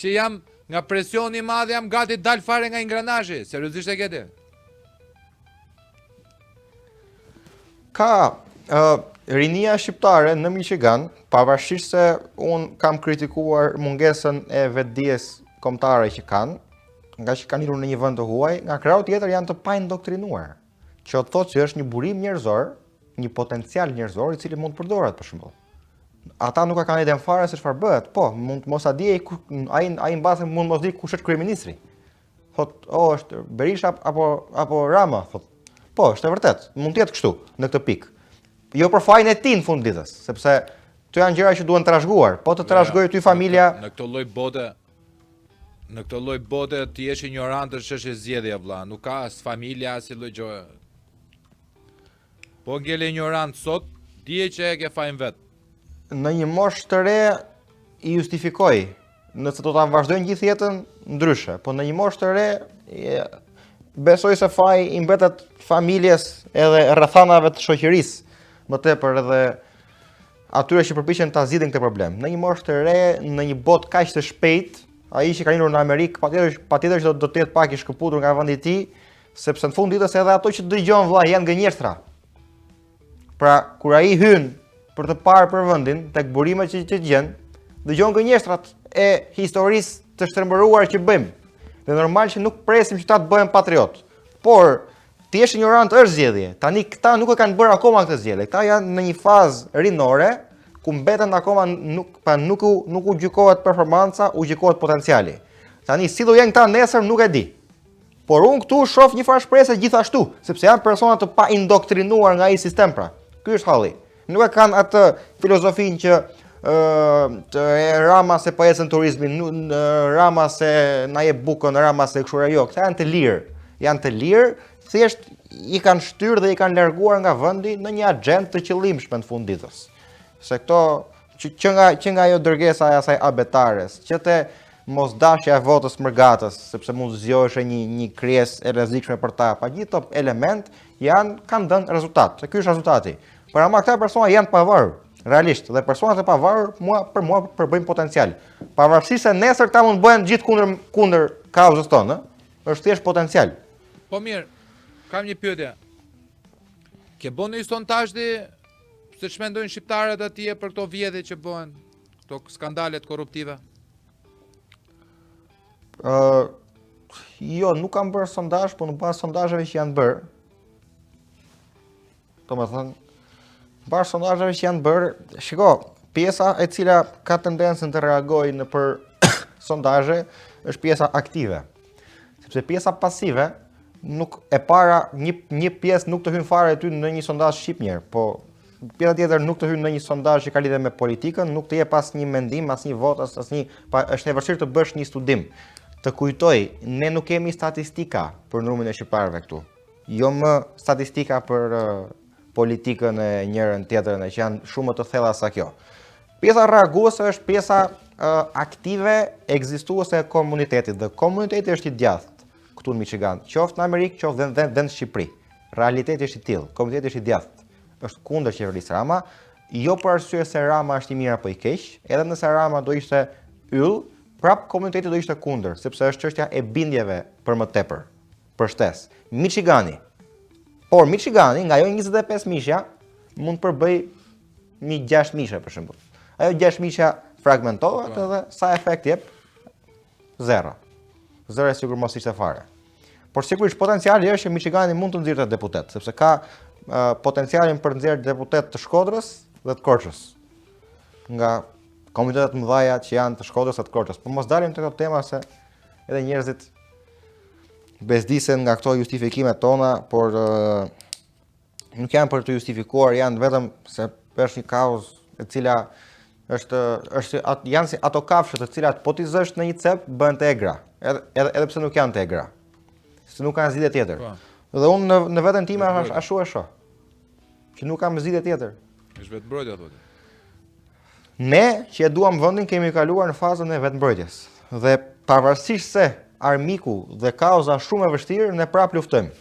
që jam nga presioni i madh, jam gati dal fare nga ingranazhi. Seriozisht e ke ti? Ka rinia shqiptare në Michigan, pavarësisht se un kam kritikuar mungesën e vetdijes kombëtare që kanë, nga që kanë hyrë në një vend të huaj, nga krau tjetër janë të paindoktrinuar. Që thotë që është një burim njerëzor, një potencial njerëzor i cili mund të përdoret për shembull. Ata nuk kanë idenë fare se çfarë bëhet. Po, mund mos a di ai mbase mund mos di kush është kryeministri. Thot, është Berisha apo Rama, thot. Po, është e vërtet. Mund të jetë kështu në këtë pikë. Jo për fajin e tij në fund ditës, sepse këto janë gjëra që duhen trashëguar. Po të trashëgojë ty familja në këtë lloj bote ti je ignorant është çështje zgjedhje vëlla, nuk ka as familja as lloj gjë. Po ngele ignorant sot, dije që e ke fajin vet. Në një moshë të re i justifikoj, nëse do ta vazhdojnë gjithë jetën ndryshe, po në një moshë të re besoj se faji i mbetet familjes edhe rrethanave të shoqërisë, më tepër edhe atyre që përpiqen ta zgjidhin këtë problem. Në një moshë të re, në një botë kaq të shpejt, ai që ka lindur në Amerikë, patjetër që do të jetë pak i shkëputur nga vendi i tij, sepse në fund ditës edhe ato që dëgjon vëlla janë gënjeshtra. Pra, kur ai hyn për të parë për vendin tek burimet që gjen, dëgjon gënjeshtrat e historisë të shtrembëruar që bëjmë. Dhe normal që nuk presim që ta të bëhen patriot. Por ti je ignorant është zgjedhje. Tani këta nuk e kanë bërë akoma këtë zgjedhje. Këta janë në një fazë rinore ku mbeten akoma nuk u gjykohet performanca, u gjykohet potenciali. Tani si do jenë këta nesër nuk e di. Por unë këtu shoh një farë shpresë gjithashtu, sepse janë persona të pa indoktrinuar nga ai sistem pra. Ky është halli. Nuk e kanë atë filozofinë që Rama se po ecën turizmin, Rama se na jep bukën, Rama se kështu ajo. Këta janë të lirë. Janë të lirë, thjesht i kanë shtyrë dhe i kanë larguar nga vendi në një agjendë të qëllimshme në fund ditës. Se këto që nga ajo dërgesa e asaj abetares, që te mosdashja e votës mërgatës, sepse mund zgjohesh një krijesë e rrezikshme për ta. Pa gjithë këto element kanë dhënë rezultat. Se ky është rezultati. Por ama këta persona janë pavarur, realisht, dhe personat e pavarur për mua përbëjnë potencial. Pavarësisht se nesër këta mund bëhen gjithë kundër kauzës tonë, është thjesht potencial. Po mirë, kam një pyetje. Ke bën një sondazh se ç'mendojnë shqiptarët atje për këto vjedhje që bëhen, këto skandalet korruptive? Jo, nuk kam bërë sondazh, po në bazë sondazheve që janë bërë. Domethënë, pas sondazheve që janë bërë, shiko, pjesa e cila ka tendencën të reagojë në për sondazhe është pjesa aktive. Sepse pjesa pasive nuk e para një pjesë nuk të hyn fare aty në një sondazh shqiptar, po pjesa tjetër nuk të hyn në një sondazh që ka lidhje me politikën, nuk të jep asnjë mendim, asnjë vot, është e vështirë të bësh një studim. Të kujtoj, ne nuk kemi statistika për numrin e shqiptarëve këtu. Jo më statistika për politikën e njërën tjetërën që janë shumë të thella sa kjo. Pjesa reaguese është pjesa aktive ekzistuese e komunitetit dhe komuniteti është i djathtë këtu në Michigan, qoftë në Amerikë, qoftë dhe në Shqipëri. Realiteti është i tillë, komuniteti është i djathtë. Është kundër qeverisë Rama, jo për arsye se Rama është i mirë apo i keq, edhe nëse Rama do ishte yll, prap komuniteti do ishte kundër, sepse është çështja e bindjeve për më tepër. Për shtesë. Por Michigani, nga ajo 25 mishja, mund përbëj një 6 mishe për shembull. Ajo 6 mishja fragmentohet edhe sa efekt jep? Zero. Zero sigur mos ishte fare. Por sigurisht potenciali është që Michigani mund të nxjerrte deputet, sepse ka potencialin për të nxjerrë deputet të Shkodrës dhe të Korçës. Nga komunitetet të mëdha që janë të Shkodrës dhe të Korçës. Po mos dalim te këto tema se edhe njerëzit bezdisen nga këto justifikime tona, por nuk janë për të justifikuar, janë vetëm se është një kauzë e cila janë si ato kafshët të cilat po t'i zësh në një cep bëhen të egra, edhe pse nuk janë të egra, se nuk kanë zgjidhje tjetër. Dhe unë në veten time ashtu e shoh, që nuk kam zgjidhje tjetër. Është vetmbrojtja thotë. Ne që e duam vendin kemi kaluar në fazën e vetmbrojtjes dhe pavarësisht se armiku dhe kauza shumë e vështirë, ne prap luftojmë,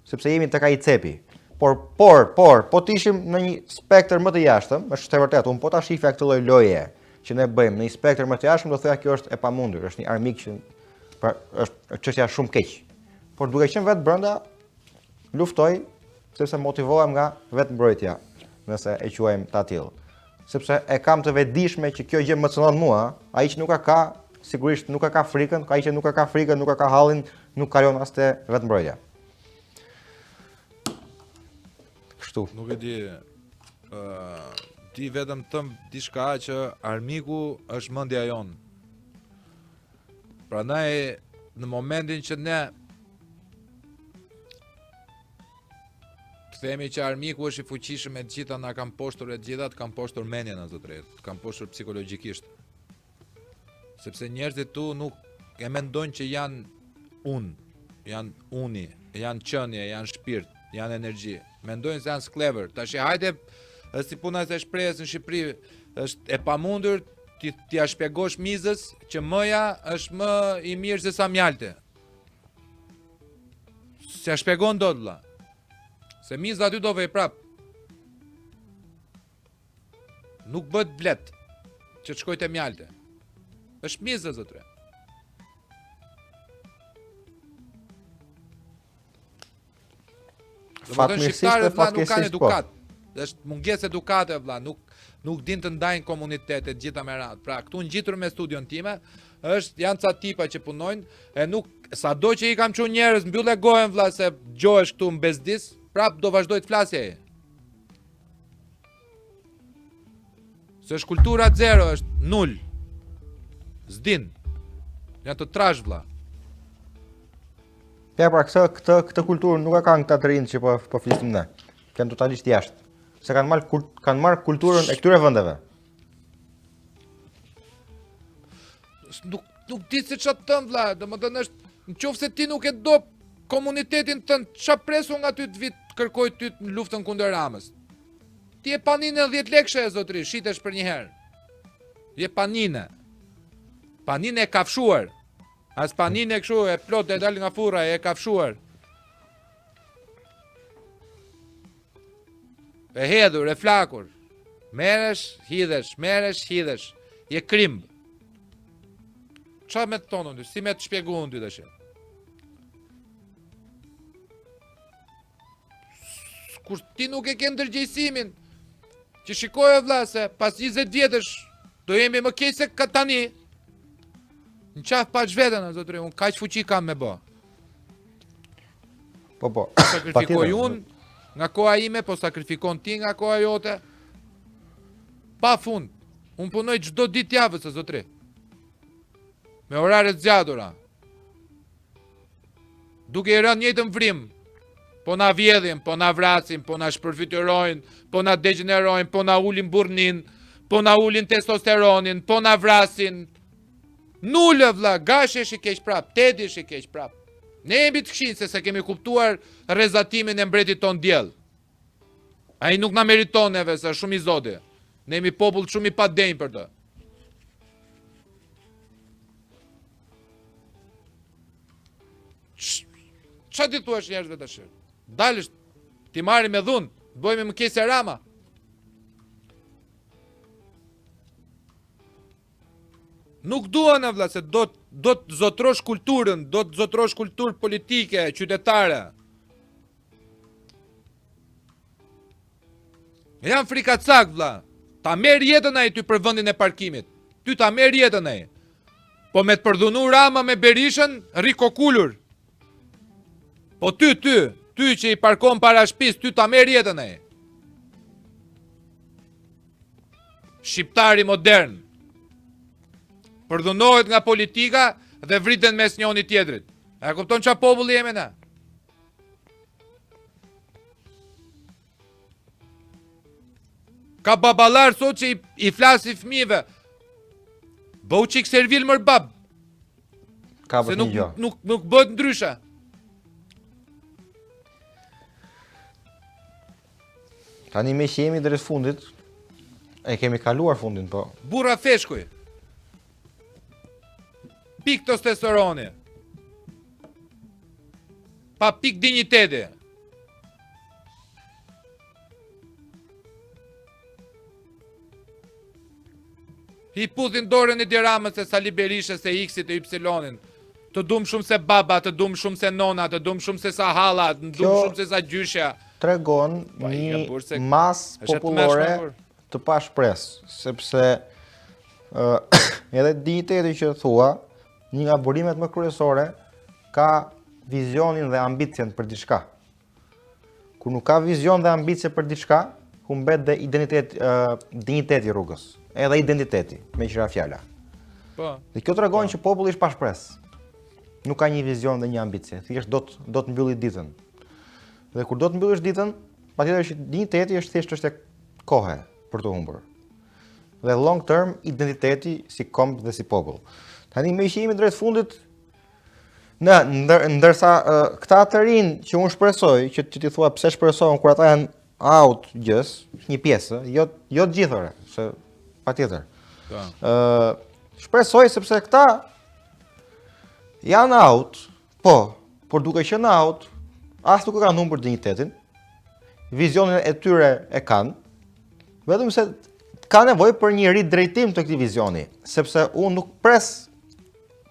sepse jemi tek ai cepi. Por po të ishim në një spektër më të jashtëm, është e vërtetë, unë po ta shifja këtë lloj loje që ne bëjmë në një spektër më të jashtëm, do thoya kjo është e pamundur, është një armik që është çështja shumë keq. Por duke qenë vetë brenda, luftoj sepse motivohem nga vetmbrojtja, nëse e quajmë ta tillë. Sepse e kam të vetëdijshme që kjo gjë më cënon mua, ai që nuk ka sigurisht nuk ka frikën, ai që nuk ka frikën, nuk ka hallin, nuk kalon as te vetmbrojtja. Kështu. Nuk e di. Ti vetëm thëm diçka që armiku është mendja jon. Prandaj në momentin që ne themi që armiku është i fuqishëm e të gjitha na kanë poshtur e të gjithat, kanë poshtur mendjen ato drejt, kanë poshtur psikologjikisht. Sepse njerëzit tu nuk e mendojnë që janë unë, janë uni, janë qenie, janë shpirt. janë energji. Mendojnë se janë clever. Tash hajde, është si puna e shprehjes në Shqipëri, është e pamundur t'ia shpjegosh mizës që M-ja është më i mirë se sa mjalte. S'ja shpjegon dot vlla. Se miza aty do vej prap. Nuk bëhet blet që të shkoj te mjalte. Është mizë zotre. Fatmirësisht e nuk kanë fatkeqësisht po. edukat. Është mungesë edukate vlla, nuk din të ndajnë komunitetet gjitha me radhë. Pra, këtu ngjitur me studion time, janë ca tipa që punojnë e nuk sado që i kam çuar njerëz mbyllë gojen vlla se gjohesh këtu në bezdis, prap do vazhdoj të flasje ai. Se është kultura zero, është nul. Zdin. Janë të trash vlla. Ja, pra këtë kulturë nuk e kanë këta të rinj që po flisim ne. Kanë totalisht jashtë. Se kanë marrë kulturën e këtyre vendeve. Nuk di se ç'a tëm vlla, domethënë është nëse ti nuk e do komunitetin tënd, ç'a presu nga ty të vit kërkoj ty në luftën kundër Ramës. Ti e paninë 10 lekëshe zotri, shitesh për një herë. Je paninë. Paninë e kafshuar. As paninë e kështu e plot e dal nga furra e kafshuar. E hedhur, e flakur. Merresh, hidhesh. Je krimb. Qa me të tonë ty? Si me të shpjeguën ty tash? Kur ti nuk e ke ndërgjegjësimin, që shikoje vlla se pas 20 vjetësh do jemi më keq se tani. Në qaf pa çvetën, zotëri, unë kaq fuqi kam me bë. Po. Sakrifikoj unë nga koha ime, po sakrifikon ti nga koha jote. Pa fund. Unë punoj çdo ditë javës, zotëri. Me orare të zgjatura. Duke i rënë njëjtën vrim. Po na vjedhin, po na vrasin, po na shpërfytyrojnë, po na degenerojnë, po na ulin burrnin, po na ulin testosteronin, po na vrasin. Nullë vlla, gashi është i keq prap, tedi është i keq prap. Ne jemi të këqij se kemi kuptuar rrezatimin e mbretit ton diell. Ai nuk na meriton neve, se është shumë i zoti. Ne jemi popull shumë i padenj për të. Qa ti thua njerëzve tash? Dalësh, ti marri me dhunë, bëjmë më keq se Rama. Nuk duan vlla se do të zotrosh kulturën, do të zotrosh kulturë politike, qytetare. Janë frikacak vlla. Ta merr jetën ai ty për vendin e parkimit. Ty ta merr jetën ai. Po me të përdhunu Rama me Berishën, rri kokulur. Po ty që i parkon para shtëpis, ty ta merr jetën ai. Shqiptari modern. Përdhunohet nga politika dhe vriten mes njëri tjetrit. A kupton çfarë populli jemi ne? Ka baballar sot që i flasi fëmijëve. Bëu çik servil mër bab. Ka Se bërë një gjë. nuk bëhet ndryshe. Tani me që jemi drejt fundit, e kemi kaluar fundin, po. Burra feshkuj. Pik testosteroni. Pa pik dinjiteti. I puthin dorën e Tiranës se Sali Berishës, se X-it e Y-in. Të dum shumë se baba, të dum shumë se nona, të dum shumë se sa halla, të dum shumë se sa gjyshja. Tregon Pa, i ka një burë se- masë është e popullore tmeshme, kur. të pa shpresë, sepse edhe digniteti që thua, një nga burimet më kryesore ka vizionin dhe ambicien për diçka. Kur nuk ka vizion dhe ambicie për diçka, humbet dhe dinjiteti i rrugës, edhe identiteti, me qira fjala. Po. Dhe kjo tregon që populli është pa shpresë. Nuk ka një vizion dhe një ambicie, thjesht do të mbylli ditën. Dhe kur do të mbyllësh ditën, patjetër që dinjiteti është thjesht është e kohe për të humbur. Dhe long term identiteti si komb dhe si popull. Tani me që jemi drejt fundit, Ndërsa këta të rinë që unë shpresoj, që ti thua pse shpresojnë kur ata janë out gjës, një pjesë, jo të gjithëre, se patjetër. Shpresoj sepse këta janë out, por duke qenë out, as nuk e kanë humbur dinjitetin, vizionin e tyre e kanë, vetëm se ka nevojë për një ridrejtim të këtij vizioni, sepse unë nuk pres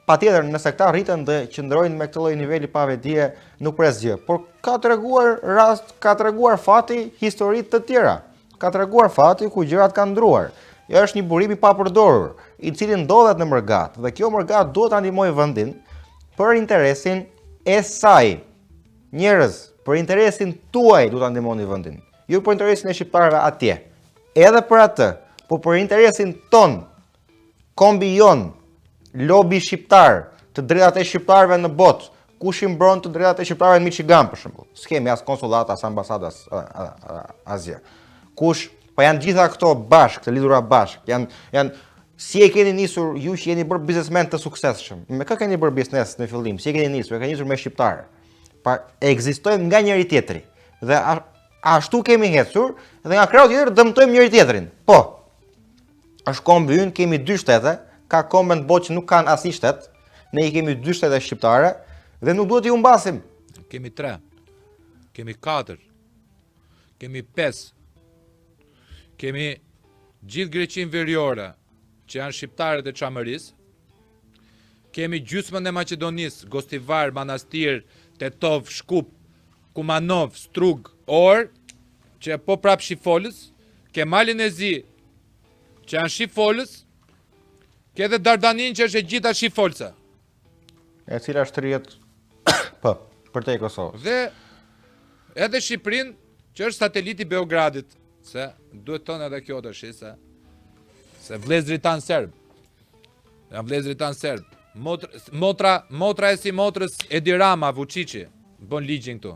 patjetër nëse këta rriten dhe qëndrojnë me këtë lloj niveli pavetdije, nuk pres gjë, por ka treguar fati histori të tjera. Ka treguar fati ku gjërat kanë ndruar. Është një burim i papërdorur, i cili ndodhet në Mërgat, dhe kjo Mërgat duhet ta ndihmojë vendin për interesin e saj. Njerëz, për interesin tuaj duhet ta ndihmoni vendin, jo për interesin e shqiptarëve atje. Edhe për atë, por për interesin ton, kombi jon, lobi shqiptar, të drejtat e shqiptarëve në botë, kush i mbron të drejtat e shqiptarëve në Michigan për shembull. S'kemi as konsullata, as ambasadas, asgjë. Kush, po janë gjitha këto bashkë, të lidhura bashkë, janë si e keni nisur ju që jeni bërë biznesmen të suksesshëm. Me kë keni bërë biznes në fillim? Si e keni nisur? E keni nisur me shqiptarë. Pa ekzistojmë nga njëri tjetri. Dhe ashtu kemi ecur dhe nga krau tjetër dëmtojmë njëri tjetrin. Po. Është kombi ynë, kemi 2 shtete, ka kombe në botë që nuk kanë asnjë shtet. Ne i kemi 2 shtete shqiptare dhe nuk duhet i humbasim. Kemi 3. Kemi 4. Kemi 5. Kemi gjithë Greqinë Veriore, që janë shqiptarët e Çamërisë. Kemi gjysmën e Maqedonisë, Gostivar, Manastir, Tetov, Shkup, Kumanov, Strug, Or, që po prap Shifolës, ke Malin e Zi, që janë Shifolës, ke edhe Dardanin që është e gjitha Shifolësa. E cila shtrihet për te Kosovës. Dhe edhe Shqipërinë, që është sateliti Beogradit, se duhet tonë edhe kjo të shi, se vlezrit tanë serb. Janë vlezrit tanë serb. Motra e si motrës Edi Rama, Vučići, bën ligjin këtu.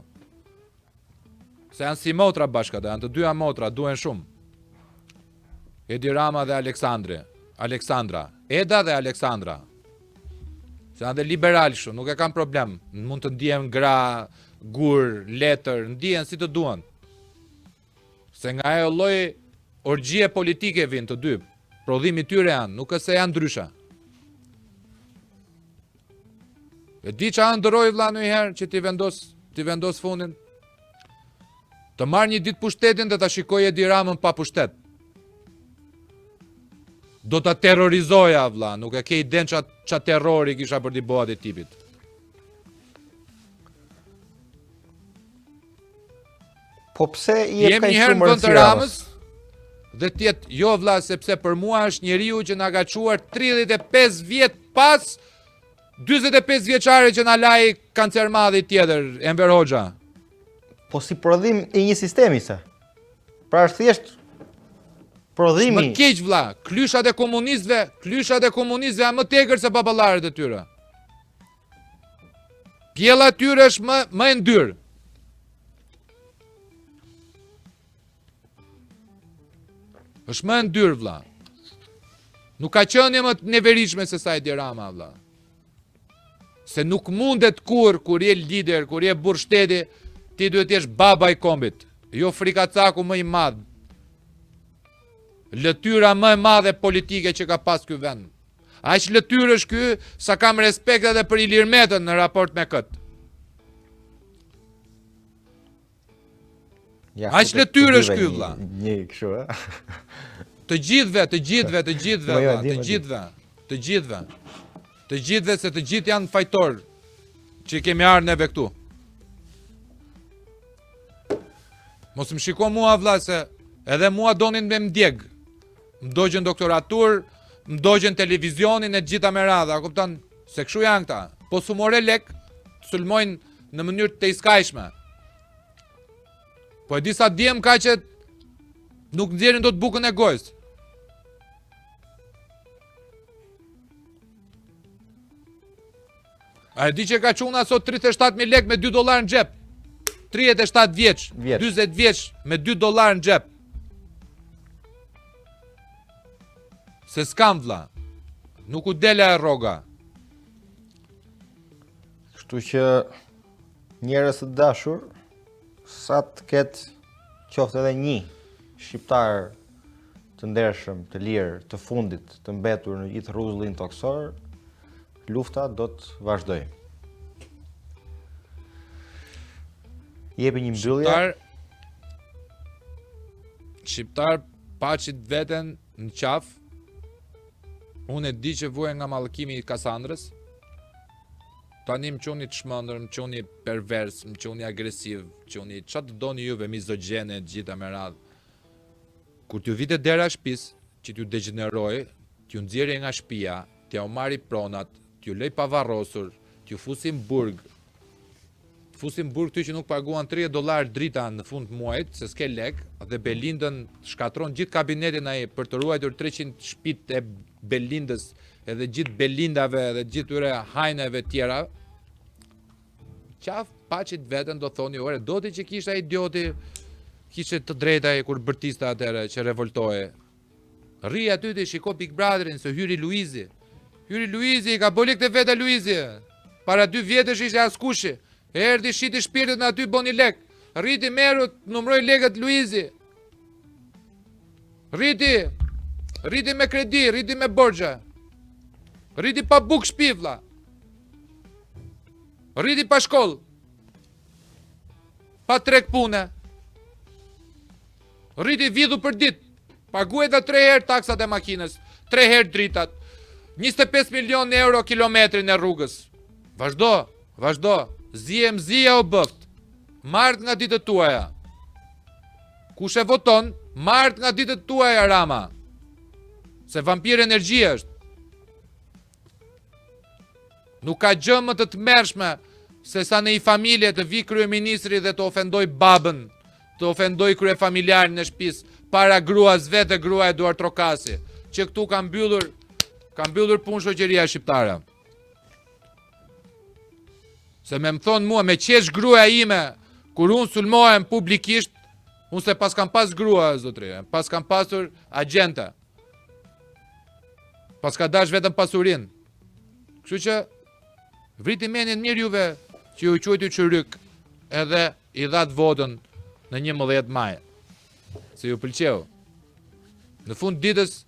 Se janë si motra bashka, dhe janë të dyja motra, duen shumë. Edi Rama dhe Aleksandra. Eda dhe Aleksandra. Se janë dhe liberal shumë, nuk e kam problem. Mund të ndihem gra, gur, letër, ndihen si të duan. Se nga ajo lloj orgjie politike vijnë të dy. Prodhimi tyre janë, nuk e se janë ndrysha. E di që ndëroj vlla në herë që ti vendos fundin. Të marrë një ditë pushtetin dhe ta shikoj Edi Ramën pa pushtet. Do ta terrorizoja vlla, nuk e ke iden qa terrori kisha për t'i bëhat e tipit. Po pse i e ka shumë mërësi Ramës? Dhe tjetë, jo vlla, sepse për mua është njeriu që na ka quar 35 vjet pas 45 vjeçare që na laj kancer madhi tjetër, Enver Hoxha. Po si prodhim i një sistemi se. Pra është thjesht prodhimi. Më keq vlla, klyshat e komunistëve janë më tegër se baballarët e tyre. Pjella e tyre është më e ndyrë. Është më e ndyrë vlla. Nuk ka qenë më të neveritshme se sa Edi Rama vlla. Se nuk mundet kur je lider, kur je burr shteti, ti duhet jesh baba i kombit, jo frikacaku më i madh. Lëtyra më e madhe politike që ka pas ky vend. Aq lëtyrë është ky sa kam respekt edhe për Ilir Metën në raport me këtë. Aq lëtyrë është ky vlla. Një kështu, ë. Të gjithëve, se të gjithë janë fajtor që kemi ardhur neve këtu. Mos më shiko mua vlla, se edhe mua donin me mdjeg. Mdogjen doktoratur, mdogjen televizionin e gjitha me radha, kupton? Se kështu janë këta. Po su more lek, sulmojnë në mënyrë të iskajshme. Po e disa djem ka që nuk nxjerrin dot bukën e gojës. A e di që ka quna sot 37.000 lek me $2 në xhep. 37 vjeç, 40 vjeç me $2 në xhep. Se s'kam vlla. Nuk u dela e rroga. Kështu që njerëz të dashur, sa të ketë qoftë edhe një shqiptar të ndershëm, të lirë, të fundit, të mbetur në gjithë rrezullin toksor, lufta do të vazhdojë. Jepi një mbyllje. Shqiptar paqit veten në qaf. Unë e di që vuaj nga mallëkimi i Kasandrës. Tani më quni të shmëndër, më quni pervers, më quni agresiv, më quni çfarë të doni juve, mizogjene, gjitha me radhë. Kur t'ju vite dera shtëpis, që t'ju degeneroj, t'ju nxjerrje nga shtëpia, t'ja u marri pronat, t'ju lej pavarrosur, t'ju fusin burg. Fusin burg ty që nuk paguan $30 drita në fund muajit, se s'ke lek, dhe Belindën shkatron gjithë kabinetin ai për të ruajtur 300 shtëpit e Belindës, edhe gjithë Belindave dhe gjithë tyre hajneve tjera. Qaf paqit veten do thoni, ore, doti që kishte ai idioti, kishte të drejta kur bërtista atëre që revoltohej. Rri aty të shiko Big Brotherin se hyri Luizi. Hyri Luizi, ka bolik të vete Luizi. Para 2 vjetësh ishte askushi. Erdi shiti shpirtin aty boni lek. Rriti merut, numroj lekët Luizi. Rriti me kredi, rriti me borxha. Rriti pa buk shpivlla. Rriti pa shkollë. Pa trek pune. Rriti vidhu për ditë. Paguaj edhe 3 herë taksat e makinës, 3 herë dritat. 25 milion euro kilometrin e rrugës. Vazhdo. Zia o bëft. Mart nga ditët tuaja. Kush e voton, mart nga ditët tuaja, Rama. Se vampir energji është. Nuk ka gjë më të tmerrshme se sa në i familje të vi kryeministri dhe të ofendoj babën, të ofendoj kryefamiljarin e shtëpisë para gruas vetë, grua Eduard Trokasi, që këtu ka mbyllur punë shoqëria shqiptare. Se me më thonë mua, me qesh grua ime, kur unë sulmohem publikisht, unë se pas kam pas grua, zotri, pas kam pasur agente. Pas ka dash vetëm pasurin. Kështu që, vriti menin mirë juve që ju quajtu qëryk edhe i dhatë votën në 11 maj. Se ju pëlqeu. Në fund ditës,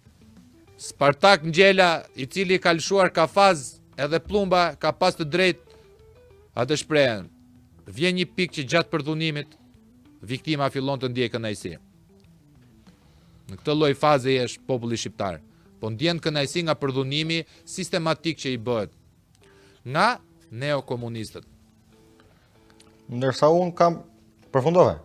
Spartak Ngjela, i cili ka lëshuar kafaz edhe plumba, ka pas të drejt atë shprehen. Vjen një pikë që gjatë përdhunimit, viktima fillon të ndjej kënaqësi. Në këtë lloj faze është populli shqiptar. Po ndjen kënaqësi nga përdhunimi sistematik që i bëhet nga neokomunistët. Ndërsa unë kam përfundove.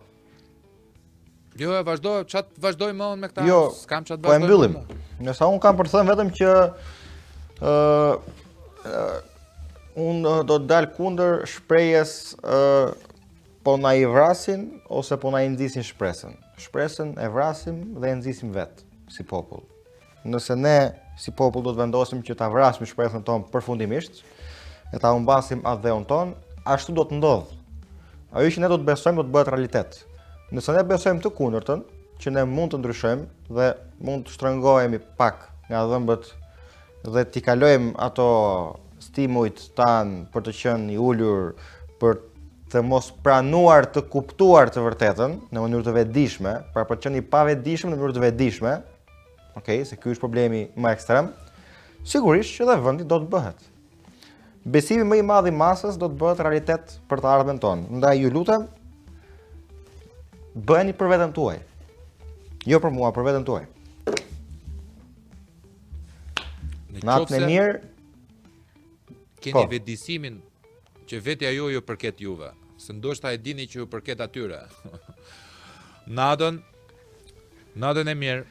Jo, vazhdoj më unë me këta. Jo, s'kam çat po e mbyllim. Ndërsa unë kam për të thënë vetëm që unë do të dal kundër shprehjes po na i vrasin ose po na i nxisin shpresën. Shpresën e vrasim dhe e nxisim vetë si popull. Nëse ne si popull do të vendosim që ta vrasim shpresën tonë përfundimisht e ta humbasim atë dheun tonë, ashtu do të ndodhë. Ajo që ne do të besojmë do të bëhet realitet. Nëse ne besojmë të kundërtën, që ne mund të ndryshojmë dhe mund të shtrëngohemi pak nga dhëmbët dhe t'i kalojmë ato stimujt tanë për të qenë i ulur, për të mos pranuar të kuptuar të vërtetën në mënyrë të vetëdijshme, pra për të qenë i pavetëdijshëm në mënyrë të vetëdijshme, se ky është problemi më ekstrem, sigurisht që dhe vendi do të bëhet. Besimi më i madh i masës do të bëhet realitet për të ardhmen tonë. Ndaj ju lutem, bëheni për veten tuaj. Jo për mua, për veten tuaj. Natën e mirë. Keni vetëdijsimin që vetja ju përket juve, se ndoshta e dini që ju përket atyre. Natën e mirë.